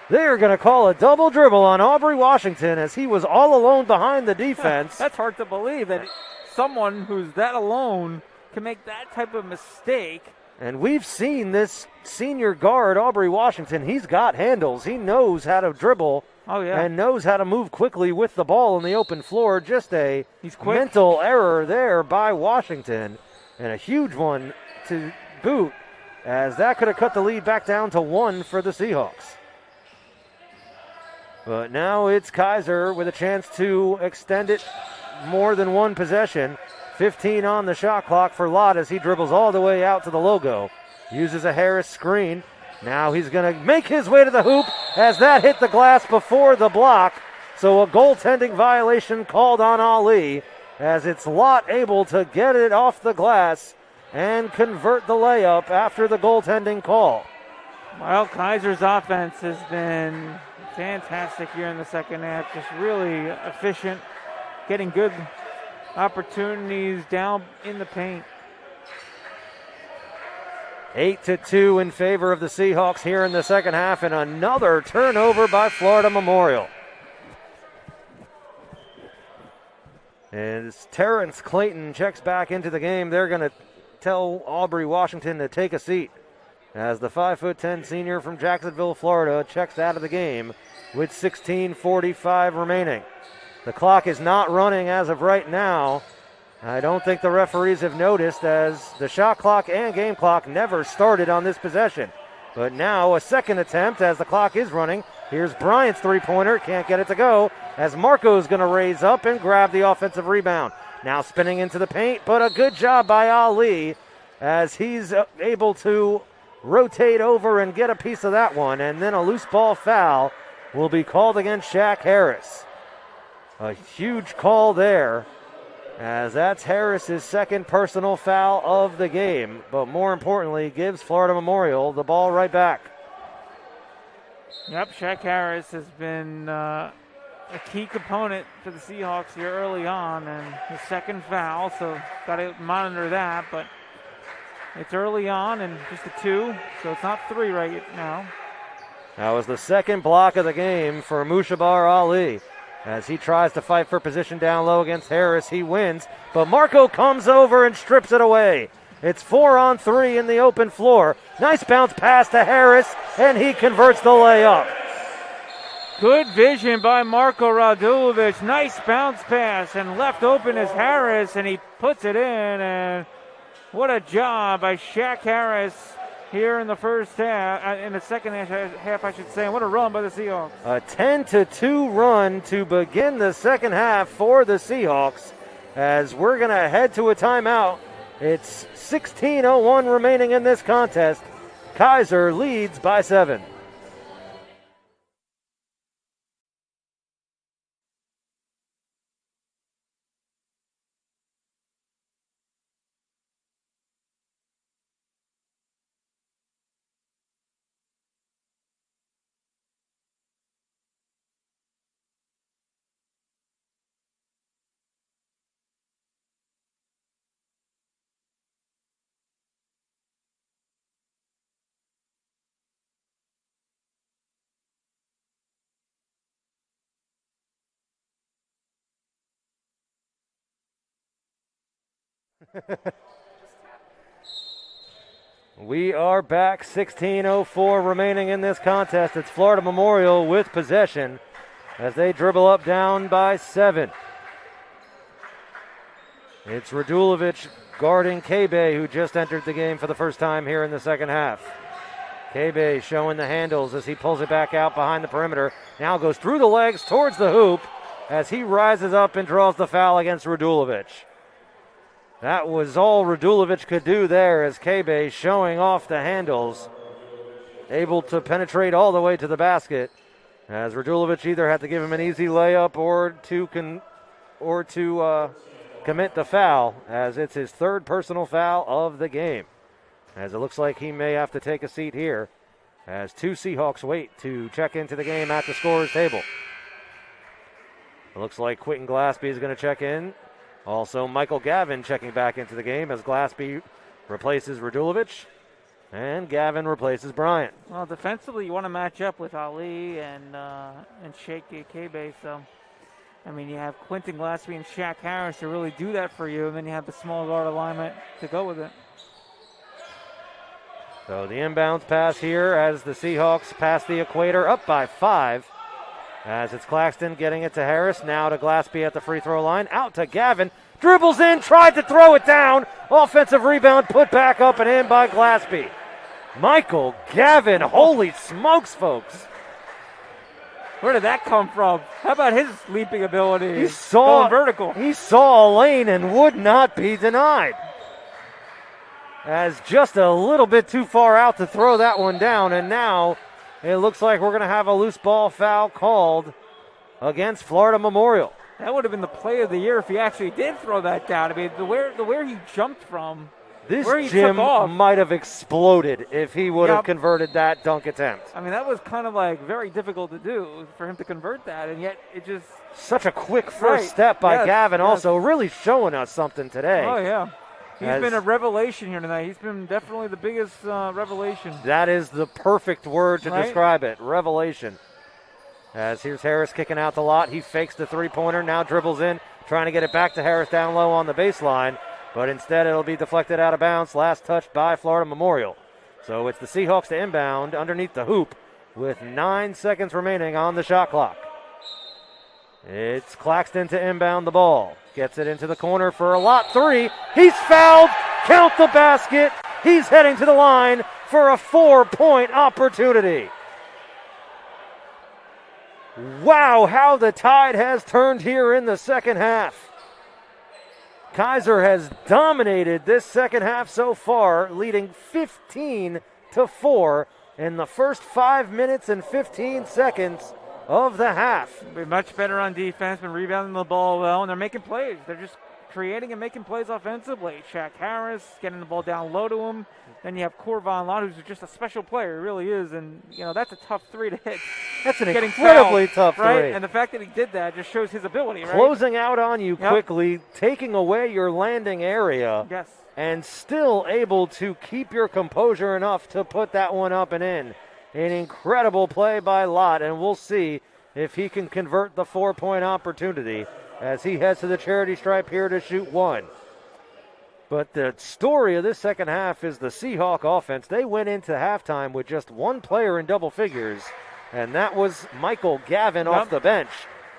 They're going to call a double dribble on Aubrey Washington as he was all alone behind the defense. That's hard to believe that someone who's that alone can make that type of mistake And we've seen this senior guard, Aubrey Washington. He's got handles. He knows how to dribble. Oh, yeah. And knows how to move quickly with the ball in the open floor. Just a He's quick. Mental error there by Washington. And a huge one to boot, as that could have cut the lead back down to 1 for the Seahawks. But now it's Kaiser with a chance to extend it more than one possession. 15 on the shot clock for Lott as he dribbles all the way out to the logo. Uses a Harris screen. Now he's going to make his way to the hoop as that hit the glass before the block. So a goaltending violation called on Ali, as it's Lott able to get it off the glass and convert the layup after the goaltending call. Well, Kaiser's offense has been fantastic here in the second half. Just really efficient, getting good opportunities down in the paint. 8-2 in favor of the Seahawks here in the second half, and another turnover by Florida Memorial. As Terrence Clayton checks back into the game, they're going to tell Aubrey Washington to take a seat, as the 5'10" senior from Jacksonville, Florida, checks out of the game with 16:45 remaining. The clock is not running as of right now. I don't think the referees have noticed, as the shot clock and game clock never started on this possession. But now a second attempt as the clock is running. Here's Bryant's three-pointer. Can't get it to go, as Marco's going to raise up and grab the offensive rebound. Now spinning into the paint, but a good job by Ali, as he's able to rotate over and get a piece of that one. And then a loose ball foul will be called against Shaq Harris. A huge call there, as that's Harris's second personal foul of the game, but more importantly, gives Florida Memorial the ball right back. Yep, Shaq Harris has been a key component for the Seahawks here early on, and his second foul, so got to monitor that, but it's early on and just a 2, so it's not 3 right now. That was the second block of the game for Mushabar Ali. As he tries to fight for position down low against Harris, he wins, but Marco comes over and strips it away. It's 4-on-3 in the open floor. Nice bounce pass to Harris, and he converts the layup. Good vision by Marko Radulovic. Nice bounce pass, and left open is Harris, and he puts it in, and what a job by Shaq Harris here in the first half, in the second half, I should say. And what a run by the Seahawks. A 10-2 run to begin the second half for the Seahawks, as we're going to head to a timeout. It's 16:01 remaining in this contest. Kaiser leads by 7. We are back. 16:04 remaining in this contest. It's Florida Memorial with possession as they dribble up down by 7. It's Radulovic guarding Kebe, who just entered the game for the first time here in the second half. Kebe showing the handles as he pulls it back out behind the perimeter. Now goes through the legs towards the hoop as he rises up and draws the foul against Radulovic. That was all Radulovic could do there, as Kebe showing off the handles, able to penetrate all the way to the basket, as Radulovic either had to give him an easy layup or to commit the foul, as it's his third personal foul of the game. As it looks like he may have to take a seat here, as 2 Seahawks wait to check into the game at the scorer's table. It looks like Quentin Glaspie is going to check in. Also, Michael Gavin checking back into the game as Glaspie replaces Radulovic and Gavin replaces Bryant. Well, defensively, you want to match up with Ali and Sheikh Kebe. So, I mean, you have Quentin Glaspie and Shaq Harris to really do that for you, and then you have the small guard alignment to go with it. So the inbounds pass here as the Seahawks pass the equator up by 5. As it's Claxton getting it to Harris. Now to Glaspie at the free throw line. Out to Gavin. Dribbles in, tried to throw it down. Offensive rebound put back up and in by Glaspie. Michael Gavin, holy smokes, folks. Where did that come from? How about his leaping ability? He saw going vertical. He saw a lane and would not be denied. As just a little bit too far out to throw that one down, and now it looks like we're going to have a loose ball foul called against Florida Memorial. That would have been the play of the year if he actually did throw that down. I mean, where he jumped from, this where he gym took off, might have exploded if he would have converted that dunk attempt. I mean, that was kind of like very difficult to do for him to convert that, and yet it just... Such a quick first step by Gavin, also really showing us something today. Oh, yeah. He's been a revelation here tonight. He's been definitely the biggest revelation. That is the perfect word to describe it, revelation. As here's Harris kicking out the lot. He fakes the three-pointer, now dribbles in, trying to get it back to Harris down low on the baseline. But instead it'll be deflected out of bounds. Last touch by Florida Memorial. So it's the Seahawks to inbound underneath the hoop with 9 seconds remaining on the shot clock. It's Claxton to inbound the ball. Gets it into the corner for a lot three. He's fouled. Count the basket. He's heading to the line for a 4-point opportunity. Wow, how the tide has turned here in the second half. Kaiser has dominated this second half so far, leading 15-4 in the first 5 minutes and 15 seconds of the half. Been much better on defense, been rebounding the ball well, and they're making plays. They're just creating and making plays offensively. Shaq Harris getting the ball down low to him. Then you have Corvon Lott, who's just a special player, he really is. And, you know, that's a tough three to hit. That's an incredibly tough right? three. And the fact that he did that just shows his ability, right? Closing out on you quickly, taking away your landing area. Yes. And still able to keep your composure enough to put that one up and in. An incredible play by Lott, and we'll see if he can convert the 4-point opportunity as he heads to the charity stripe here to shoot one. But the story of this second half is the Seahawk offense. They went into halftime with just one player in double figures, and that was Michael Gavin off the bench.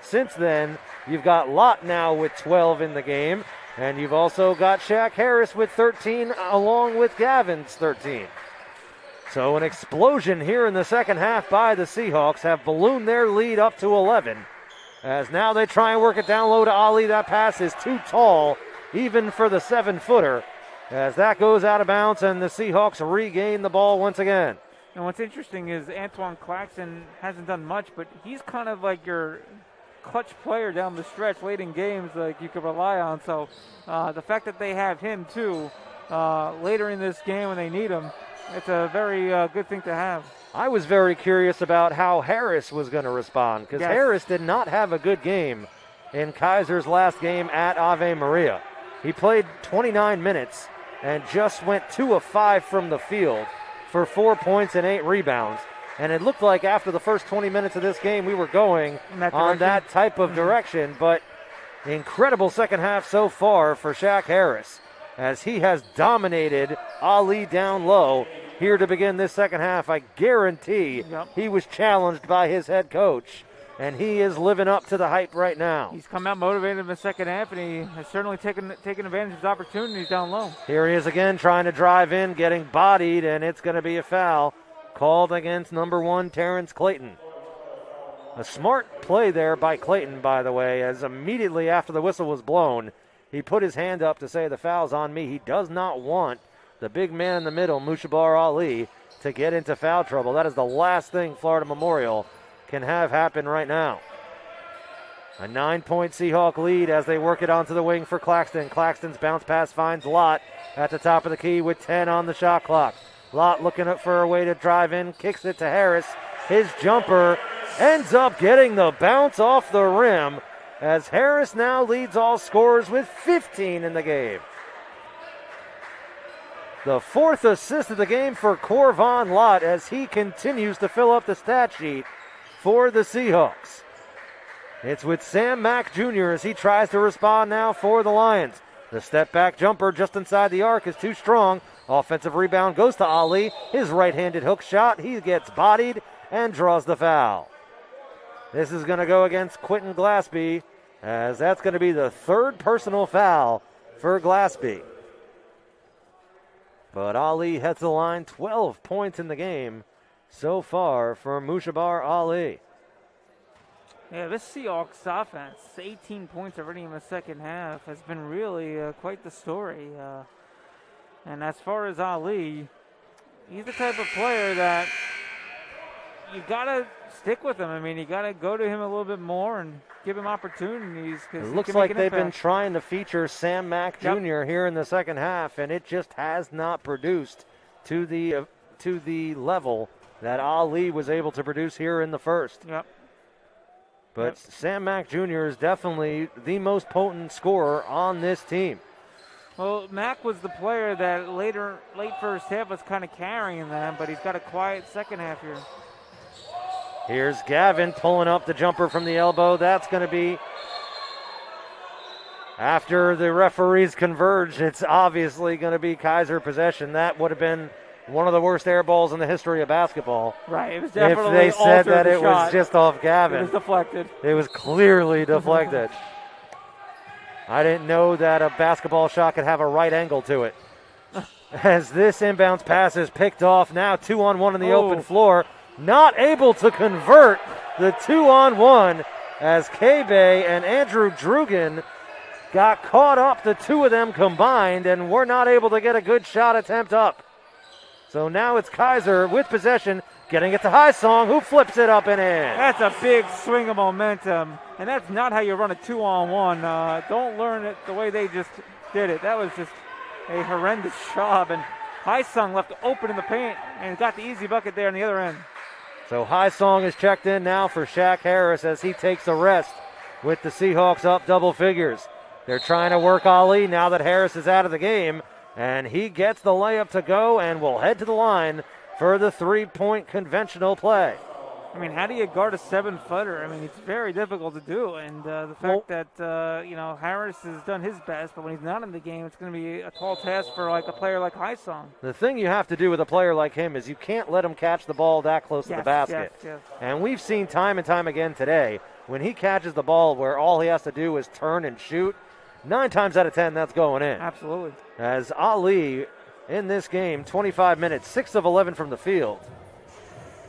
Since then, you've got Lott now with 12 in the game, and you've also got Shaq Harris with 13 along with Gavin's 13. So an explosion here in the second half by the Seahawks have ballooned their lead up to 11. As now they try and work it down low to Ali. That pass is too tall, even for the 7-footer. As that goes out of bounds and the Seahawks regain the ball once again. And what's interesting is Antoine Claxton hasn't done much, but he's kind of like your clutch player down the stretch late in games like you could rely on. So the fact that they have him too later in this game when they need him, it's a very good thing to have. I was very curious about how Harris was going to respond because Harris did not have a good game in Kaiser's last game at Ave Maria. He played 29 minutes and just went 2 of 5 from the field for 4 points and 8 rebounds. And it looked like after the first 20 minutes of this game we were going on that type of direction. But incredible second half so far for Shaq Harris as he has dominated Ali down low here to begin this second half. I guarantee he was challenged by his head coach, and he is living up to the hype right now. He's come out motivated in the second half, and he has certainly taken advantage of his opportunities down low. Here he is again trying to drive in, getting bodied, and it's going to be a foul called against number 1, Terrence Clayton. A smart play there by Clayton, by the way, as immediately after the whistle was blown, he put his hand up to say the foul's on me. He does not want the big man in the middle, Mushabar Ali, to get into foul trouble. That is the last thing Florida Memorial can have happen right now. A 9-point Seahawk lead as they work it onto the wing for Claxton. Claxton's bounce pass finds Lott at the top of the key with 10 on the shot clock. Lott looking up for a way to drive in, kicks it to Harris. His jumper ends up getting the bounce off the rim as Harris now leads all scorers with 15 in the game. The 4th assist of the game for Corvon Lott as he continues to fill up the stat sheet for the Seahawks. It's with Sam Mack Jr. as he tries to respond now for the Lions. The step back jumper just inside the arc is too strong. Offensive rebound goes to Ali. His right-handed hook shot. He gets bodied and draws the foul. This is going to go against Quentin Glassby, as that's going to be the third personal foul for Glassby. But Ali heads the line, 12 points in the game so far for Mushabar Ali. Yeah, this Seahawks offense, 18 points already in the second half, has been really quite the story. And as far as Ali, he's the type of player that you got to stick with him. I mean, you got to go to him a little bit more and give him opportunities. It looks like they've been trying to feature Sam Mack Jr. here in the second half, and it just has not produced to the level that Ali was able to produce here in the first. Yep. But Sam Mack Jr. is definitely the most potent scorer on this team. Well, Mack was the player that late first half was kind of carrying them, but he's got a quiet second half here. Here's Gavin pulling up the jumper from the elbow. That's going to be, after the referees converge, it's obviously going to be Kaiser possession. That would have been one of the worst air balls in the history of basketball. Right, it was definitely if they said that it shot. Was just off Gavin. It was deflected. It was clearly deflected. I didn't know that a basketball shot could have a right angle to it. As this inbounds pass is picked off, now 2-on-1 on the open floor. Not able to convert the 2-on-1 as K-Bay and Andrew Drugan got caught up, the two of them combined, and were not able to get a good shot attempt up. So now it's Kaiser with possession, getting it to Highsong, who flips it up and in. That's a big swing of momentum, and that's not how you run a 2-on-1. Don't learn it the way they just did it. That was just a horrendous job, and Highsong left open in the paint and got the easy bucket there on the other end. So Highsong is checked in now for Shaq Harris as he takes a rest with the Seahawks up double figures. They're trying to work Ali now that Harris is out of the game, and he gets the layup to go and will head to the line for the three-point conventional play. I mean, how do you guard a 7-footer? I mean, it's very difficult to do, and the fact that, Harris has done his best, but when he's not in the game, it's going to be a tall task for like a player like Highsong. The thing you have to do with a player like him is you can't let him catch the ball that close to the basket. Yes. And we've seen time and time again today, when he catches the ball where all he has to do is turn and shoot, 9 times out of 10, that's going in. Absolutely. As Ali, in this game, 25 minutes, 6 of 11 from the field,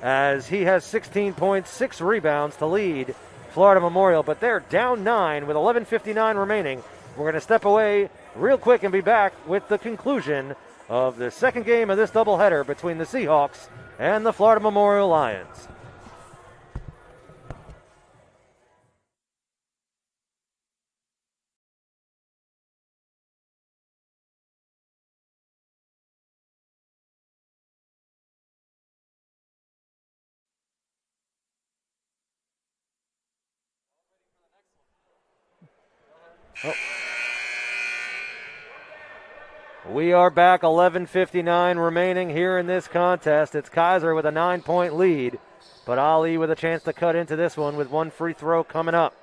as he has 16 points, 6 rebounds to lead Florida Memorial, but they're down 9 with 11:59 remaining. We're going to step away real quick and be back with the conclusion of the second game of this doubleheader between the Seahawks and the Florida Memorial Lions. We are back, 11:59 remaining here in this contest. It's Kaiser with a 9-point lead, but Ali with a chance to cut into this one with one free throw coming up.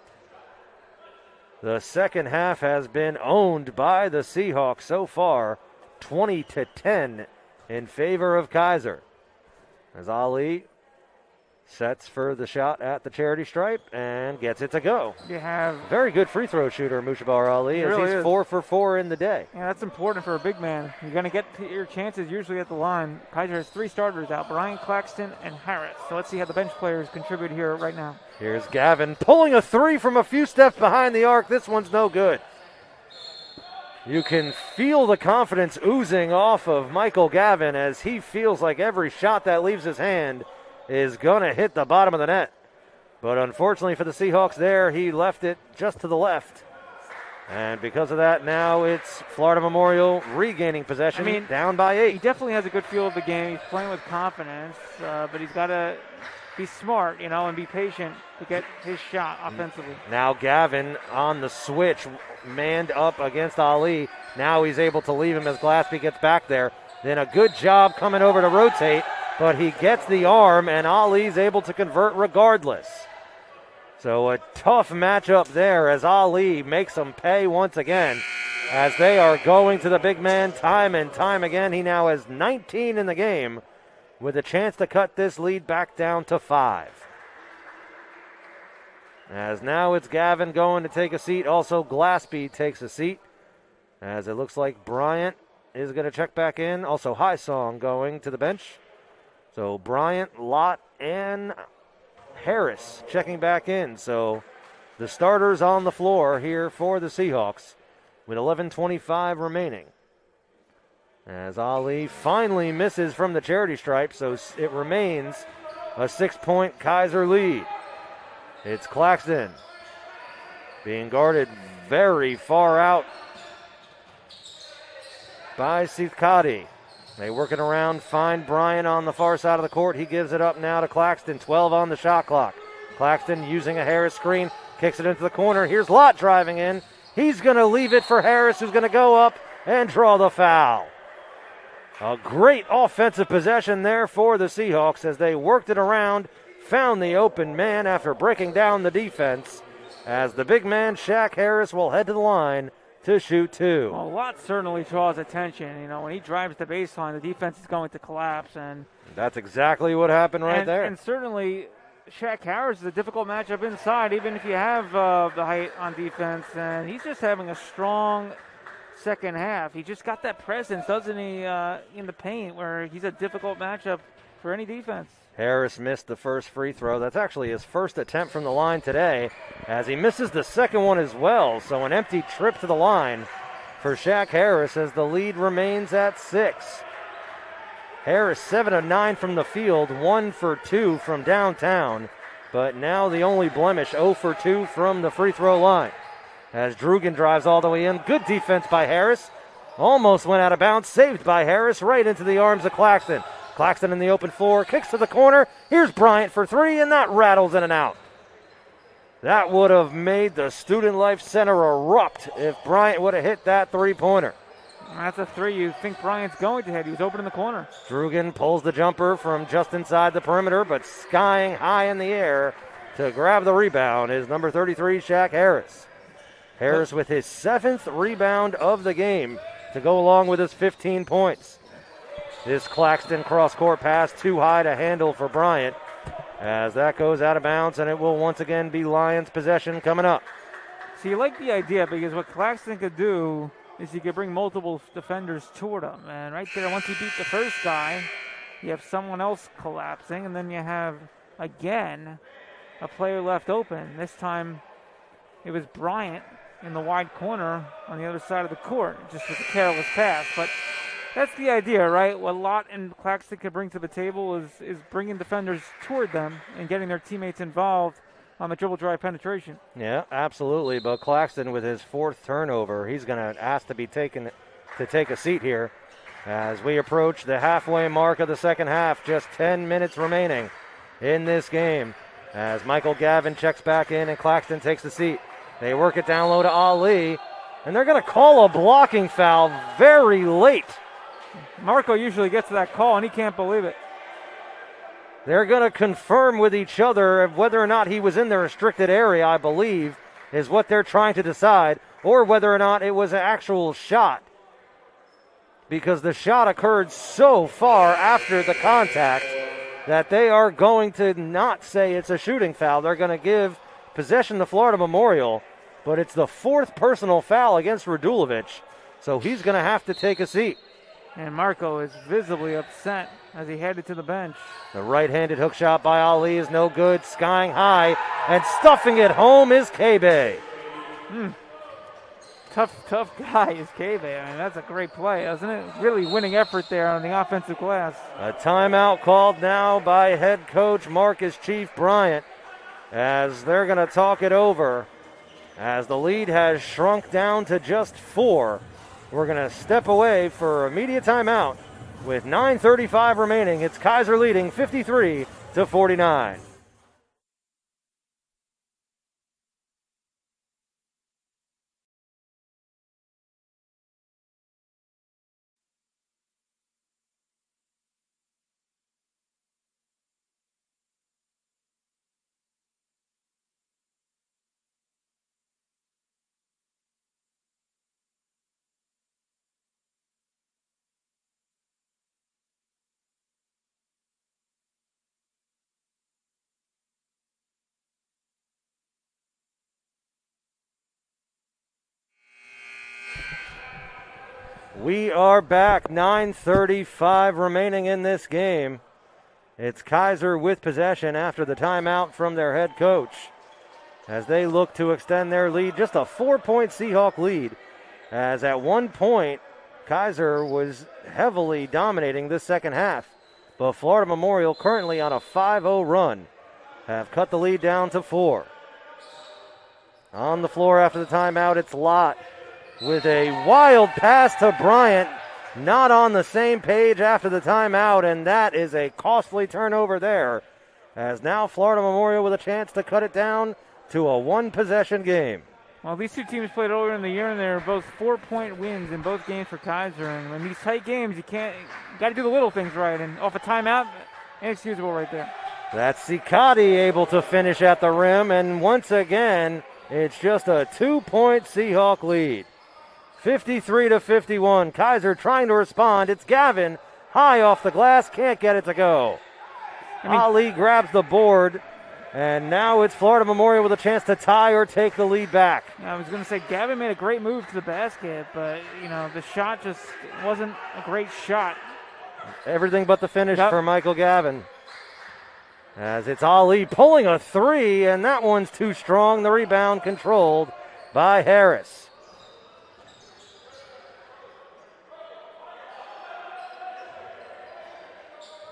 The second half has been owned by the Seahawks so far, 20-10 in favor of Kaiser. As Ali sets for the shot at the charity stripe and gets it to go. You have very good free throw shooter, Mushabar Ali, as he's 4 for 4 in the day. Yeah, that's important for a big man. You're going to get your chances usually at the line. Kaiser has 3 starters out, Brian Claxton and Harris. So let's see how the bench players contribute here right now. Here's Gavin pulling a 3 from a few steps behind the arc. This one's no good. You can feel the confidence oozing off of Michael Gavin as he feels like every shot that leaves his hand is going to hit the bottom of the net. But unfortunately for the Seahawks there, he left it just to the left. And because of that, now it's Florida Memorial regaining possession, down by 8. He definitely has a good feel of the game. He's playing with confidence, but he's got to be smart, and be patient to get his shot offensively. Now Gavin on the switch, manned up against Ali. Now he's able to leave him as Glassby gets back there. Then a good job coming over to rotate, but he gets the arm, and Ali's able to convert regardless. So a tough matchup there as Ali makes him pay once again. as they are going to the big man time and time again. He now has 19 in the game with a chance to cut this lead back down to 5. As now it's Gavin going to take a seat. Also, Glassby takes a seat, as it looks like Bryant is going to check back in. Also, Highsong going to the bench. So Bryant, Lott, and Harris checking back in. So the starters on the floor here for the Seahawks with 11:25 remaining. As Ali finally misses from the charity stripe, so it remains a 6-point Kaiser lead. It's Claxton being guarded very far out by Sithkati. They work it around, find Bryant on the far side of the court. He gives it up now to Claxton, 12 on the shot clock. Claxton using a Harris screen, kicks it into the corner. Here's Lott driving in. He's going to leave it for Harris, who's going to go up and draw the foul. A great offensive possession there for the Seahawks as they worked it around, found the open man after breaking down the defense, as the big man, Shaq Harris, will head to the line to shoot 2. Well, Lott certainly draws attention. You know, when he drives the baseline, the defense is going to collapse. And that's exactly what happened right there. And certainly Shaq Harris is a difficult matchup inside, even if you have the height on defense. And he's just having a strong second half. He just got that presence, doesn't he, in the paint, where he's a difficult matchup for any defense. Harris missed the first free throw. That's actually his first attempt from the line today, as he misses the second one as well. So an empty trip to the line for Shaq Harris as the lead remains at 6. Harris 7 of 9 from the field, 1 for 2 from downtown, but now the only blemish, 0 for 2 from the free throw line. As Drugan drives all the way in, good defense by Harris. Almost went out of bounds, saved by Harris, right into the arms of Claxton. Claxton in the open floor, kicks to the corner. Here's Bryant for 3, and that rattles in and out. That would have made the Student Life Center erupt if Bryant would have hit that three-pointer. That's a 3 you think Bryant's going to hit. He was open in the corner. Drugan pulls the jumper from just inside the perimeter, but skying high in the air to grab the rebound is number 33, Shaq Harris. Harris with his 7th rebound of the game to go along with his 15 points. This Claxton cross-court pass too high to handle for Bryant, as that goes out of bounds, and it will once again be Lions possession coming up. So you like the idea, because what Claxton could do is he could bring multiple defenders toward him. And right there, once he beat the first guy, you have someone else collapsing, and then you have, again, a player left open. This time it was Bryant in the wide corner on the other side of the court, just with a careless pass. But that's the idea, right? What Lott and Claxton could bring to the table is bringing defenders toward them and getting their teammates involved on the dribble drive penetration. Yeah, absolutely. But Claxton with his 4th turnover, he's going to ask to be taken to take a seat here as we approach the halfway mark of the second half. Just 10 minutes remaining in this game as Michael Gavin checks back in and Claxton takes the seat. They work it down low to Ali, and they're going to call a blocking foul very late. Marco usually gets that call, and he can't believe it. They're going to confirm with each other whether or not he was in the restricted area, I believe, is what they're trying to decide, or whether or not it was an actual shot, because the shot occurred so far after the contact that they are going to not say it's a shooting foul. They're going to give possession to Florida Memorial, but it's the 4th personal foul against Radulovic, so he's going to have to take a seat. And Marco is visibly upset as he headed to the bench. The right-handed hook shot by Ali is no good, skying high, and stuffing it home is K-Bay. Tough guy is K-Bay. I mean, that's a great play, isn't it? Really winning effort there on the offensive glass. A timeout called now by head coach Marcus Chief Bryant as they're going to talk it over. As the lead has shrunk down to just 4, we're going to step away for immediate timeout. With 9:35 remaining, it's Kaiser leading 53-49. We are back. 9:35 remaining in this game. It's Kaiser with possession after the timeout from their head coach as they look to extend their lead. Just a 4-point Seahawk lead, as at one point Kaiser was heavily dominating this second half. But Florida Memorial, currently on a 5-0 run, have cut the lead down to 4. On the floor after the timeout, it's Lott with a wild pass to Bryant. Not on the same page after the timeout, and that is a costly turnover there, as now Florida Memorial with a chance to cut it down to a one-possession game. Well, these two teams played earlier in the year, and they were both 4-point wins in both games for Kaiser. And in these tight games, you got to do the little things right. And off a timeout, inexcusable right there. That's Ciccotti able to finish at the rim, and once again, it's just a 2-point Seahawk lead. 53-51. Kaiser trying to respond. It's Gavin high off the glass, can't get it to go. Ali grabs the board. And now it's Florida Memorial with a chance to tie or take the lead back. I was going to say, Gavin made a great move to the basket, but, the shot just wasn't a great shot. Everything but the finish for Michael Gavin. As it's Ali pulling a three, and that one's too strong. The rebound controlled by Harris.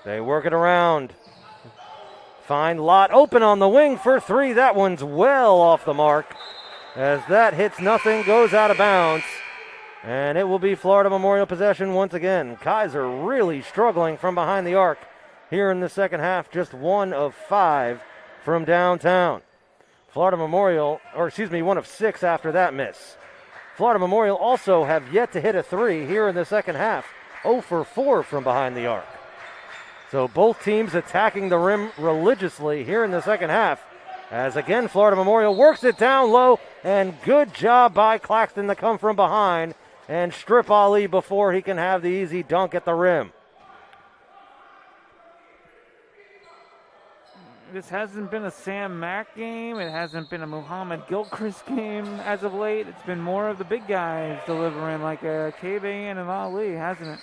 They work it around. Find Lott open on the wing for three. That one's well off the mark, as that hits nothing, goes out of bounds. And it will be Florida Memorial possession once again. Kaiser really struggling from behind the arc here in the second half. Just 1 of 5 from downtown. Florida Memorial, 1 of 6 after that miss. Florida Memorial also have yet to hit a three here in the second half. 0 for 4 from behind the arc. So both teams attacking the rim religiously here in the second half. As again, Florida Memorial works it down low, and good job by Claxton to come from behind and strip Ali before he can have the easy dunk at the rim. This hasn't been a Sam Mack game. It hasn't been a Muhammad Gilchrist game as of late. It's been more of the big guys delivering, like Kebe and Ali, hasn't it?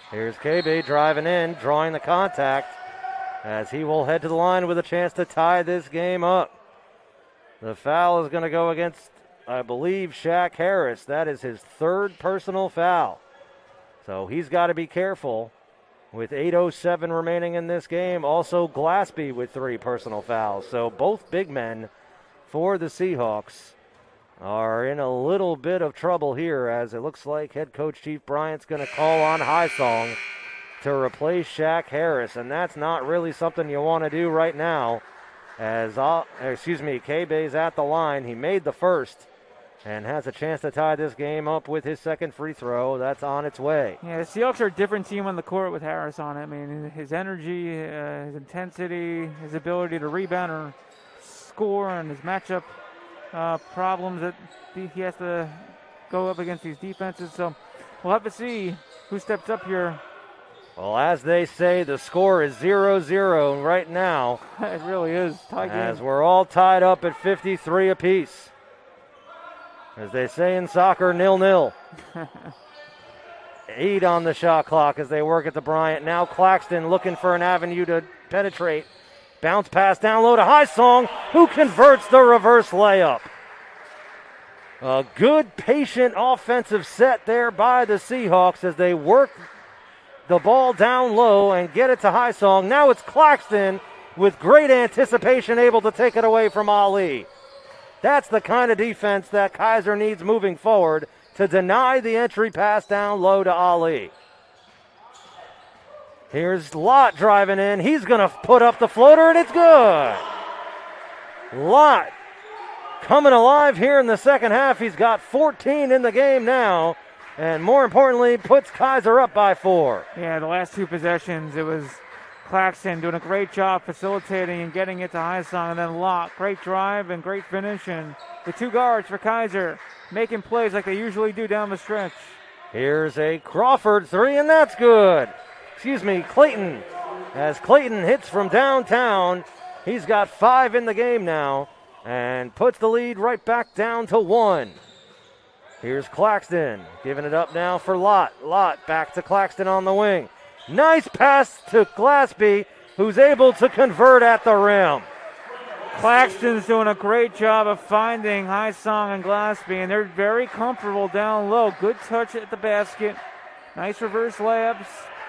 Here's Kebe driving in, drawing the contact, as he will head to the line with a chance to tie this game up. The foul is going to go against, I believe, Shaq Harris. That is his third personal foul. So he's got to be careful with 8:07 remaining in this game. Also Glaspie with 3 personal fouls. So both big men for the Seahawks are in a little bit of trouble here, as it looks like head coach Chief Bryant's going to call on Highsong to replace Shaq Harris, and that's not really something you want to do right now, as Kebe's at the line. He made the first and has a chance to tie this game up with his second free throw. That's on its way. Yeah, the Seahawks are a different team on the court with Harris on it. I mean, his energy, his intensity, his ability to rebound or score, and his matchup problems that he has to go up against these defenses. So we'll have to see who steps up here. Well, as they say, the score is 0-0 right now. It really is. Tie game. As we're all tied up at 53 apiece. As they say in soccer, 0-0. 8 on the shot clock as they work at the Bryant. Now Claxton looking for an avenue to penetrate. Bounce pass down low to Highsong, who converts the reverse layup. A good, patient offensive set there by the Seahawks as they work the ball down low and get it to Highsong. Now it's Claxton with great anticipation, able to take it away from Ali. That's the kind of defense that Kaiser needs moving forward to deny the entry pass down low to Ali. Here's Lott driving in. He's going to put up the floater, and it's good. Lott coming alive here in the second half. He's got 14 in the game now, and more importantly, puts Kaiser up by 4. Yeah, the last 2 possessions, it was Claxton doing a great job facilitating and getting it to Highsong, and then Lott, great drive and great finish, and the 2 guards for Kaiser making plays like they usually do down the stretch. Here's a Crawford 3, and that's good. Clayton. As Clayton hits from downtown, he's got 5 in the game now and puts the lead right back down to 1. Here's Claxton, giving it up now for Lott. Lott back to Claxton on the wing. Nice pass to Glassby, who's able to convert at the rim. Claxton's doing a great job of finding High-Song and Glassby, and they're very comfortable down low. Good touch at the basket. Nice reverse layups.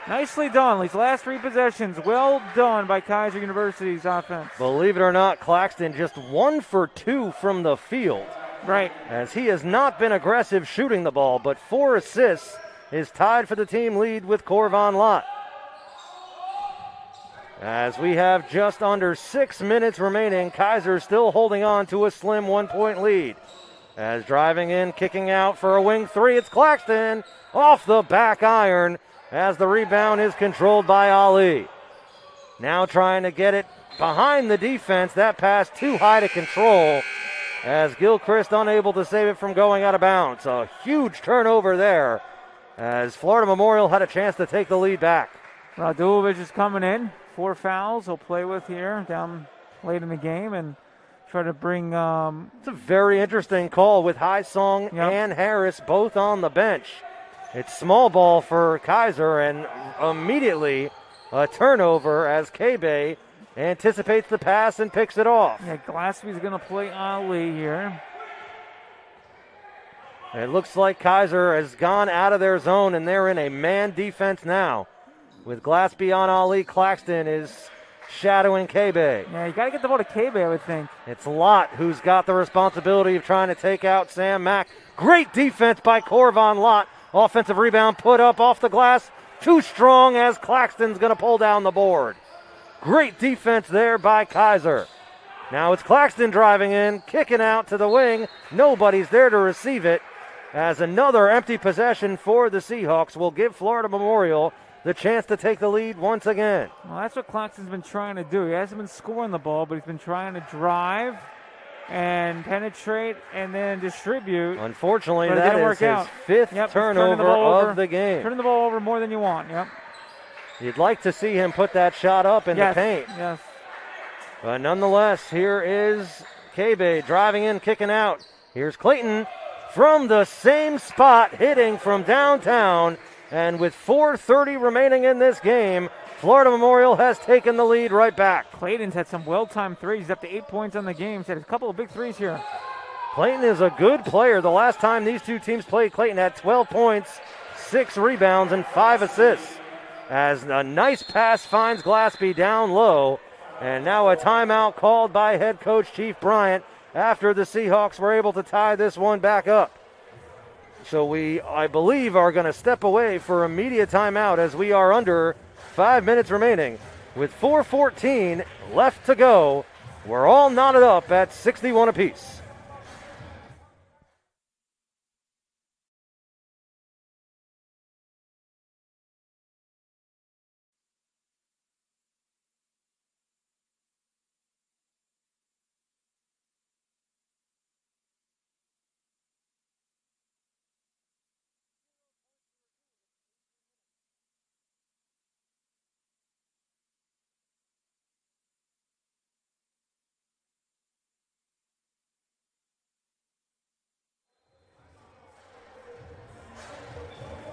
Nicely done. These last 3 possessions, well done by Kaiser University's offense. Believe it or not, Claxton just 1 for 2 from the field. Right. As he has not been aggressive shooting the ball, but 4 assists is tied for the team lead with Corvon Lott. As we have just under 6 minutes remaining, Kaiser still holding on to a slim 1-point lead. As driving in, kicking out for a wing 3, it's Claxton off the back iron as the rebound is controlled by Ali. Now trying to get it behind the defense. That pass too high to control as Gilchrist unable to save it from going out of bounds. A huge turnover there as Florida Memorial had a chance to take the lead back. Radulovic is coming in. 4 fouls he'll play with here down late in the game and try to bring... It's a very interesting call with High-Song and Harris both on the bench. It's small ball for Kaiser and immediately a turnover as K-Bay anticipates the pass and picks it off. Yeah, Glassby's going to play Ali here. It looks like Kaiser has gone out of their zone and they're in a man defense now. With Glassby on Ali, Claxton is shadowing K-Bay. Yeah, you got to get the ball to K-Bay, I would think. It's Lott who's got the responsibility of trying to take out Sam Mack. Great defense by Corvon Lott. Offensive rebound put up off the glass. Too strong as Claxton's going to pull down the board. Great defense there by Kaiser. Now it's Claxton driving in, kicking out to the wing. Nobody's there to receive it as another empty possession for the Seahawks will give Florida Memorial the chance to take the lead once again. Well, that's what Claxton's been trying to do. He hasn't been scoring the ball, but he's been trying to drive and penetrate and then distribute. Unfortunately, that is his 5th turnover of the game. Turning the ball over more than you want, You'd like to see him put that shot up in the paint. Yes. But nonetheless, here is K-Bay driving in, kicking out. Here's Clayton from the same spot, hitting from downtown. And with 4:30 remaining in this game, Florida Memorial has taken the lead right back. Clayton's had some well-timed threes. He's up to 8 points on the game. He's had a couple of big threes here. Clayton is a good player. The last time these two teams played, Clayton had 12 points, 6 rebounds, and 5 assists. As a nice pass finds Glassby down low. And now a timeout called by head coach Chief Bryant after the Seahawks were able to tie this one back up. So we, I believe, are going to step away for a media timeout as we are under 5 minutes remaining. With 4:14 left to go, we're all knotted up at 61 apiece.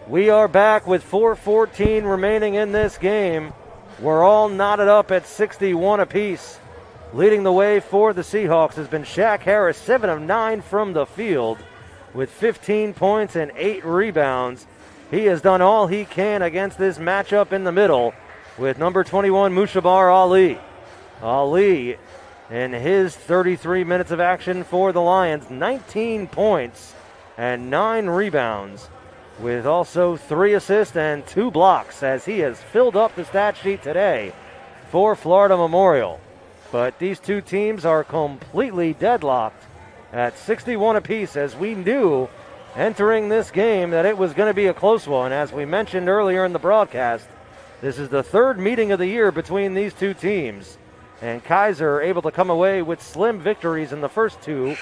We are back with 4:14 remaining in this game. We're all knotted up at 61 apiece. Leading the way for the Seahawks has been Shaq Harris, 7 of 9 from the field with 15 points and 8 rebounds. He has done all he can against this matchup in the middle with number 21, Mushabar Ali. Ali, in his 33 minutes of action for the Lions, 19 points and 9 rebounds, with also 3 assists and 2 blocks as he has filled up the stat sheet today for Florida Memorial. But these two teams are completely deadlocked at 61 apiece, as we knew entering this game that it was going to be a close one. As we mentioned earlier in the broadcast, this is the 3rd meeting of the year between these two teams, and Kaiser able to come away with slim victories in the first 2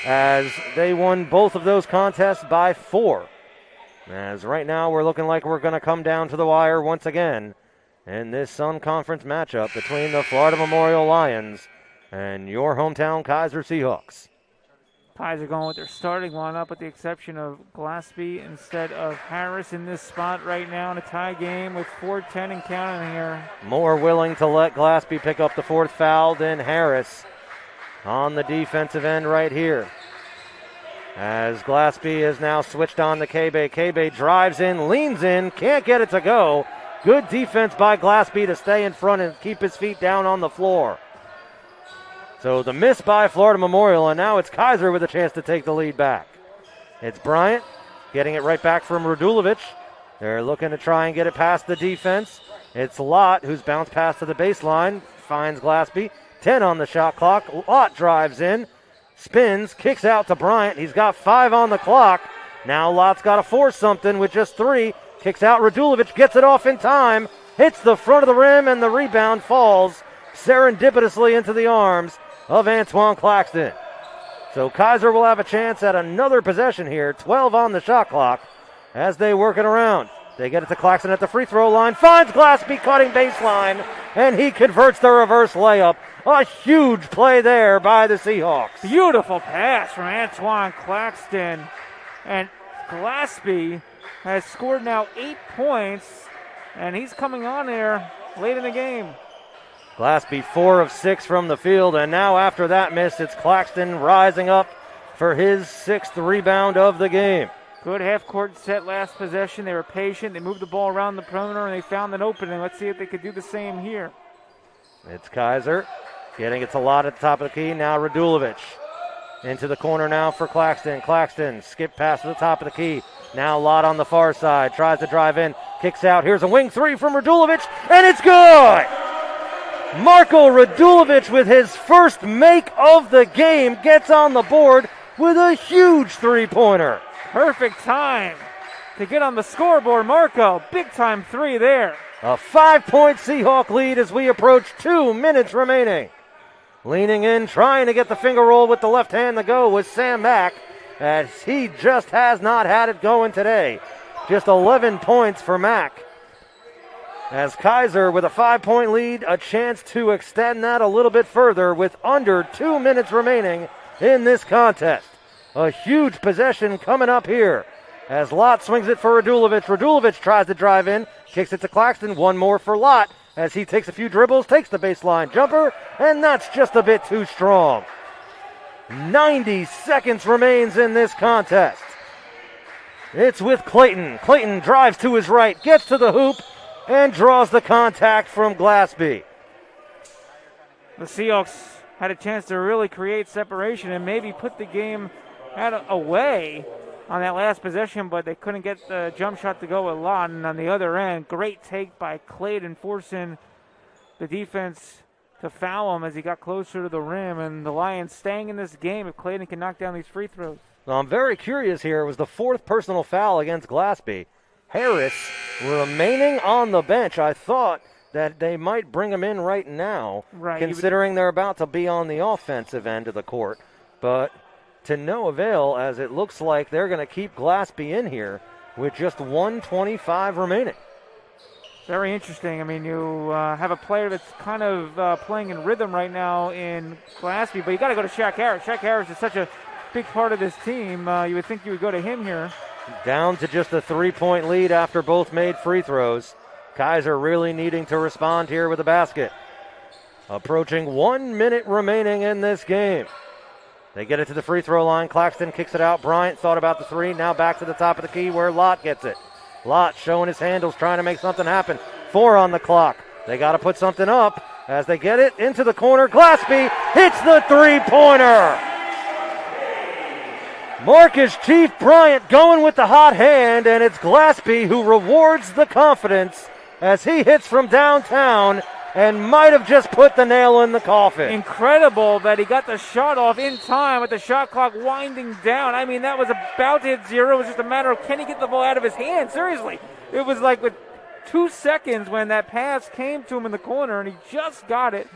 as they won both of those contests by 4. As right now we're looking like we're going to come down to the wire once again in this Sun Conference matchup between the Florida Memorial Lions and your hometown Kaiser Seahawks. Kaiser going with their starting lineup with the exception of Glaspie instead of Harris in this spot right now in a tie game with 4:10 and counting here. More willing to let Glaspie pick up the 4th foul than Harris on the defensive end right here. As Glaspie is now switched on to Kebe. Kebe drives in, leans in, can't get it to go. Good defense by Glaspie to stay in front and keep his feet down on the floor. So the miss by Florida Memorial, and now it's Kaiser with a chance to take the lead back. It's Bryant getting it right back from Radulovic. They're looking to try and get it past the defense. It's Lott who's bounced past to the baseline, finds Glaspie. 10 on the shot clock. Lott drives in, spins, kicks out to Bryant. He's got 5 on the clock. Now Lott's got to force something with just 3. Kicks out Radulovic, gets it off in time, hits the front of the rim, and the rebound falls serendipitously into the arms of Antoine Claxton. So Kaiser will have a chance at another possession here. 12 on the shot clock as they work it around. They get it to Claxton at the free throw line, finds Glaspie cutting baseline, and he converts the reverse layup. A huge play there by the Seahawks. Beautiful pass from Antoine Claxton. And Glaspie has scored now 8 points, and he's coming on there late in the game. Glaspie 4 of 6 from the field, and now after that miss, it's Claxton rising up for his 6th rebound of the game. Good half-court set last possession. They were patient. They moved the ball around the perimeter, and they found an opening. Let's see if they could do the same here. It's Kaiser getting it to Lott at the top of the key. Now Radulovic into the corner now for Claxton. Claxton skip pass to the top of the key. Now Lott on the far side. Tries to drive in. Kicks out. Here's a wing 3 from Radulovic, and it's good! Marko Radulovic with his first make of the game gets on the board with a huge three-pointer. Perfect time to get on the scoreboard, Marko. Big-time 3 there. A 5-point Seahawk lead as we approach 2 minutes remaining. Leaning in, trying to get the finger roll with the left hand to go was Sam Mack, as he just has not had it going today. Just 11 points for Mack. As Kaiser with a 5-point lead, a chance to extend that a little bit further with under 2 minutes remaining in this contest. A huge possession coming up here as Lott swings it for Radulovic. Radulovic tries to drive in, kicks it to Claxton. One more for Lott as he takes a few dribbles, takes the baseline jumper, and that's just a bit too strong. 90 seconds remains in this contest. It's with Clayton. Clayton drives to his right, gets to the hoop, and draws the contact from Glaspie. The Seahawks had a chance to really create separation and maybe put the game away on that last possession, but they couldn't get the jump shot to go with Lott. And on the other end, great take by Clayton, forcing the defense to foul him as he got closer to the rim. And the Lions staying in this game if Clayton can knock down these free throws. Well, I'm very curious here. It was the 4th personal foul against Glaspie. Harris remaining on the bench. I thought that they might bring him in right now, considering they're about to be on the offensive end of the court. But to no avail, as it looks like they're going to keep Glaspie in here with just 1:25 remaining. Very interesting. I mean, you have a player that's kind of playing in rhythm right now in Glaspie, but you got to go to Shaq Harris. Shaq Harris is such a big part of this team. You would think you would go to him here. Down to just a 3-point lead after both made free throws. Kaiser really needing to respond here with a basket. Approaching 1 minute remaining in this game. They get it to the free throw line. Claxton kicks it out. Bryant thought about the 3. Now back to the top of the key where Lott gets it. Lott showing his handles, trying to make something happen. 4 on the clock. They got to put something up as they get it into the corner. Glaspie hits the 3-pointer. Marcus Chief Bryant going with the hot hand, and it's Glaspie who rewards the confidence as he hits from downtown and might have just put the nail in the coffin. Incredible that he got the shot off in time with the shot clock winding down. I mean, that was about to hit 0. It was just a matter of can he get the ball out of his hand? Seriously. It was like with 2 seconds when that pass came to him in the corner, and he just got it.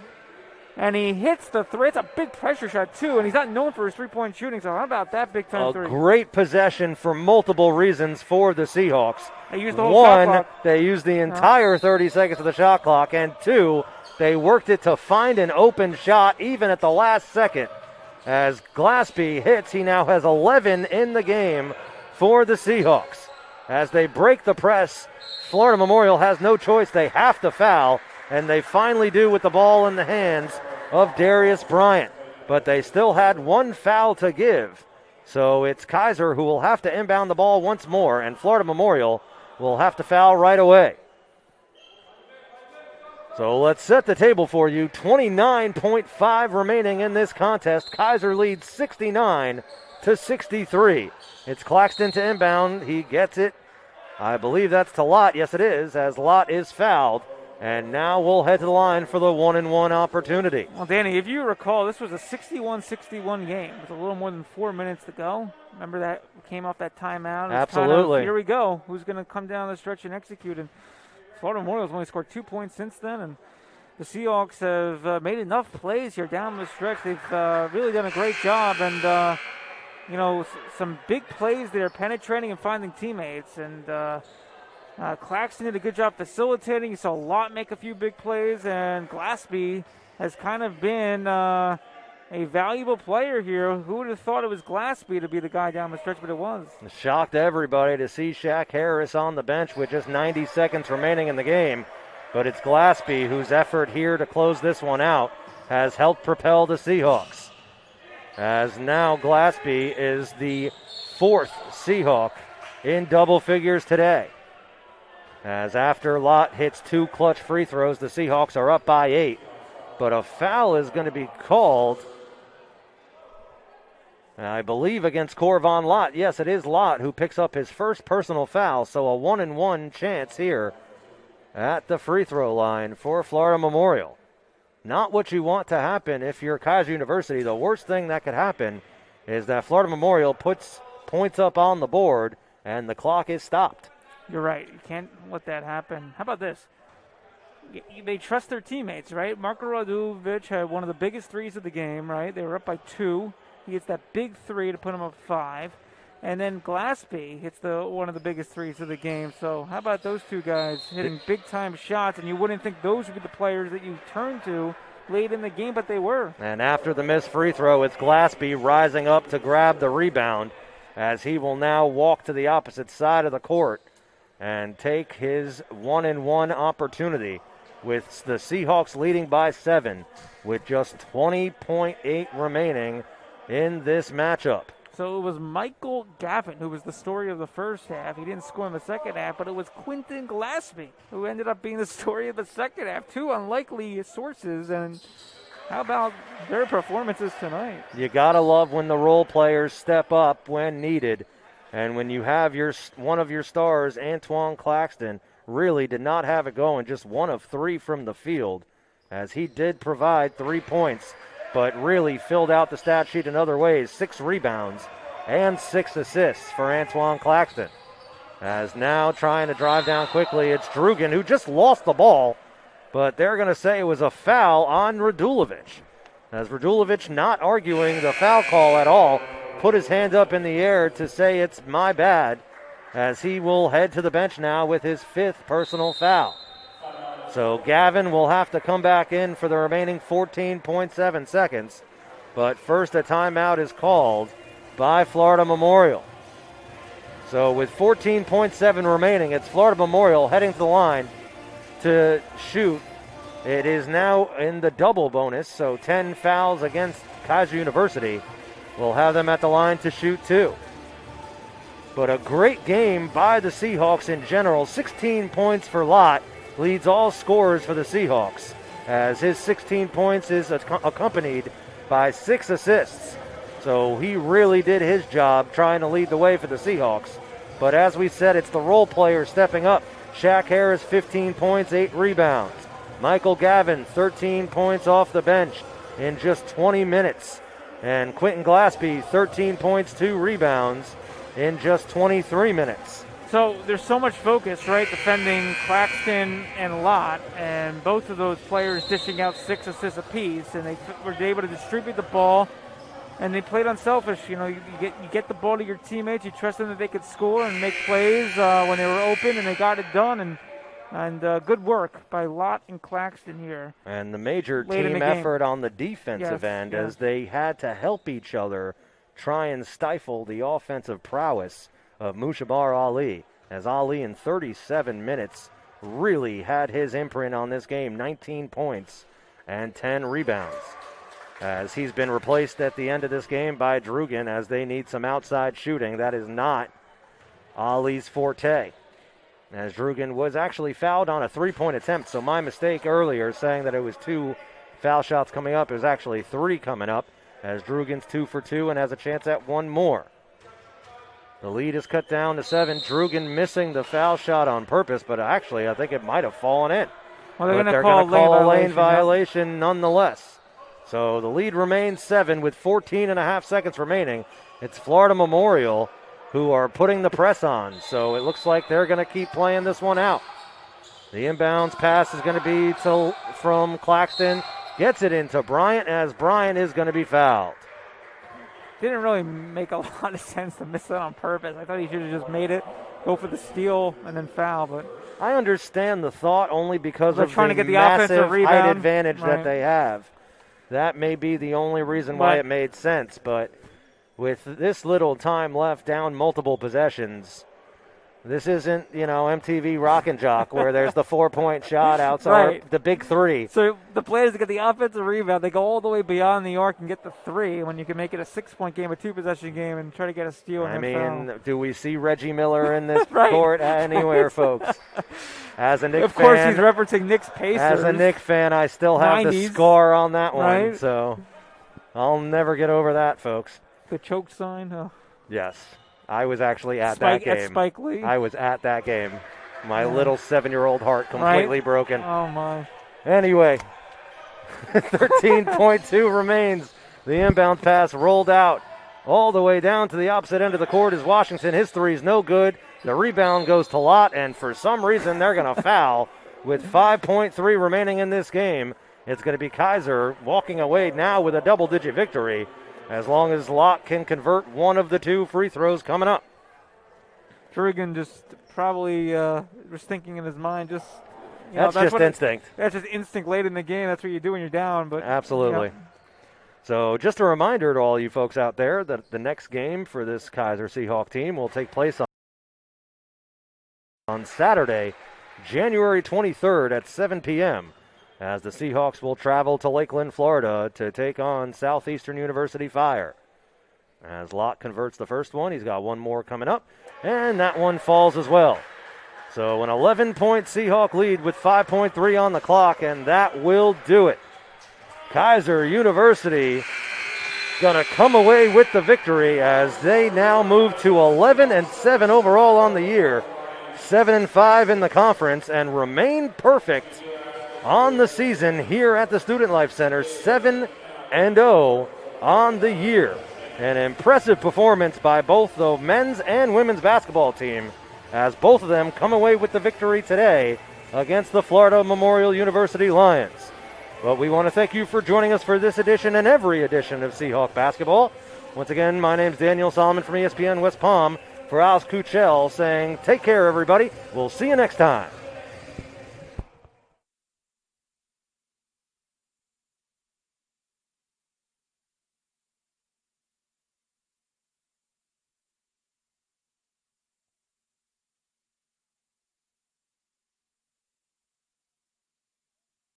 And he hits the 3. It's a big pressure shot, too, and he's not known for his three-point shooting, so how about that big-time 3? A great possession for multiple reasons for the Seahawks. They used the whole shot clock. They used the entire 30 seconds of the shot clock, and 2, they worked it to find an open shot even at the last second. As Glaspie hits, he now has 11 in the game for the Seahawks. As they break the press, Florida Memorial has no choice. They have to foul, and they finally do with the ball in the hands of Darius Bryant. But they still had one foul to give. So it's Kaiser who will have to inbound the ball once more, and Florida Memorial will have to foul right away. So let's set the table for you. 29.5 remaining in this contest. Kaiser leads 69-63. It's Claxton to inbound. He gets it. I believe that's to Lott. Yes, it is, as Lott is fouled. And now we'll head to the line for the 1-and-1 opportunity. Well, Danny, if you recall, this was a 61-61 game with a little more than 4 minutes to go. Remember that came off that timeout? Absolutely. Here we go. Who's going to come down the stretch and execute? And Florida Memorial's only scored 2 points since then. And the Seahawks have made enough plays here down the stretch. They've really done a great job. And, some big plays there, penetrating and finding teammates. And Claxton did a good job facilitating. You saw Lott make a few big plays, and Glaspie has kind of been a valuable player here. Who would have thought it was Glaspie to be the guy down the stretch, but it was. It shocked everybody to see Shaq Harris on the bench with just 90 seconds remaining in the game. But it's Glaspie whose effort here to close this one out has helped propel the Seahawks. As now Glaspie is the fourth Seahawk in double figures today. As after Lott hits 2 clutch free throws, the Seahawks are up by 8. But a foul is going to be called, I believe, against Corvon Lott. Yes, it is Lott who picks up his first personal foul. So a 1-and-1 chance here at the free throw line for Florida Memorial. Not what you want to happen if you're Kaiser University. The worst thing that could happen is that Florida Memorial puts points up on the board and the clock is stopped. You're right. You can't let that happen. How about this? They trust their teammates, right? Marko Radulovic had one of the biggest threes of the game, right? They were up by 2. He hits that big 3 to put them up 5. And then Glaspie hits one of the biggest threes of the game. So how about those two guys hitting big-time shots? And you wouldn't think those would be the players that you turn to late in the game, but they were. And after the missed free throw, it's Glaspie rising up to grab the rebound as he will now walk to the opposite side of the court and take his 1-and-1 opportunity with the Seahawks leading by 7 with just 20.8 remaining in this matchup. So it was Michael Gavin who was the story of the first half. He didn't score in the second half, but it was Quentin Glaspie who ended up being the story of the second half. 2 unlikely sources, and how about their performances tonight? You got to love when the role players step up when needed. And when you have one of your stars, Antoine Claxton, really did not have it going, just 1 of 3 from the field, as he did provide 3 points, but really filled out the stat sheet in other ways. 6 rebounds and 6 assists for Antoine Claxton. As now trying to drive down quickly, it's Drugan who just lost the ball, but they're going to say it was a foul on Radulovic. As Radulovic not arguing the foul call at all, put his hand up in the air to say it's my bad, as he will head to the bench now with his 5th personal foul. So Gavin will have to come back in for the remaining 14.7 seconds. But first a timeout is called by Florida Memorial. So with 14.7 remaining, it's Florida Memorial heading to the line to shoot. It is now in the double bonus, so 10 fouls against Kaiser University. We'll have them at the line to shoot 2. But a great game by the Seahawks in general. 16 points for Lott, leads all scorers for the Seahawks, as his 16 points is accompanied by 6 assists. So he really did his job trying to lead the way for the Seahawks. But as we said, it's the role players stepping up. Shaq Harris, 15 points, 8 rebounds. Michael Gavin, 13 points off the bench in just 20 minutes. And Quentin Glaspie, 13 points, 2 rebounds in just 23 minutes. So there's so much focus, right, defending Claxton and Lott, and both of those players dishing out 6 assists apiece, and they were able to distribute the ball, and they played unselfish. You know, you get the ball to your teammates, you trust them that they could score and make plays when they were open, and they got it done. And And good work by Lott and Claxton here. And the major team effort on the defensive end as they had to help each other try and stifle the offensive prowess of Mushabar Ali, as Ali in 37 minutes really had his imprint on this game, 19 points and 10 rebounds. As he's been replaced at the end of this game by Drugan as they need some outside shooting. That is not Ali's forte. As Drugan was actually fouled on a three-point attempt, so my mistake earlier saying that it was 2 foul shots coming up, it was actually 3 coming up, as Drugan's 2 for 2 and has a chance at 1 more. The lead is cut down to 7. Drugan missing the foul shot on purpose, but actually I think it might have fallen in. Well, they're going to call a lane violation nonetheless. So the lead remains 7 with 14 and a half seconds remaining. It's Florida Memorial who are putting the press on. So it looks like they're going to keep playing this one out. The inbounds pass is going to be from Claxton. Gets it into Bryant as Bryant is going to be fouled. Didn't really make a lot of sense to miss that on purpose. I thought he should have just made it, go for the steal, and then foul. But I understand the thought only because of trying to get the massive offensive rebound height advantage that they have. That may be the only reason why it made sense, but with this little time left, down multiple possessions, this isn't, MTV Rock and Jock where there's the 4-point shot outside the big 3. So the players get the offensive rebound. They go all the way beyond New York and get the 3 when you can make it a 6-point game, a 2-possession game, and try to get a steal. I mean, do we see Reggie Miller in this court anywhere, folks? As a Knicks fan, of course, he's referencing Knicks Pacers. As a Knicks fan, I still have 90s, the scar on that one, so I'll never get over that, folks. The choke sign. Oh. Yes, I was actually at that game. At Spike Lee. I was at that game. My little 7-year-old heart completely broken. Oh my. Anyway, 13.2 remains. The inbound pass rolled out all the way down to the opposite end of the court is Washington. His 3 is no good. The rebound goes to Lott, and for some reason they're going to foul with 5.3 remaining in this game. It's going to be Kaiser walking away now with a double-digit victory as long as Lott can convert one of the 2 free throws coming up. Drugan just probably was thinking in his mind that's just instinct. That's just instinct late in the game. That's what you do when you're down. But absolutely. So just a reminder to all you folks out there that the next game for this Kaiser Seahawks team will take place on Saturday, January 23rd at 7 p.m. as the Seahawks will travel to Lakeland, Florida to take on Southeastern University Fire. As Lott converts the first one, he's got one more coming up, and that one falls as well. So an 11-point Seahawk lead with 5.3 on the clock, and that will do it. Kaiser University going to come away with the victory as they now move to 11-7 overall on the year, 7-5 in the conference, and remain perfect on the season here at the Student Life Center, 7-0 on the year. An impressive performance by both the men's and women's basketball team as both of them come away with the victory today against the Florida Memorial University Lions. But we want to thank you for joining us for this edition and every edition of Seahawk Basketball. Once again, my name's Daniel Solomon from ESPN West Palm. For Alice Kuchel saying, take care, everybody. We'll see you next time.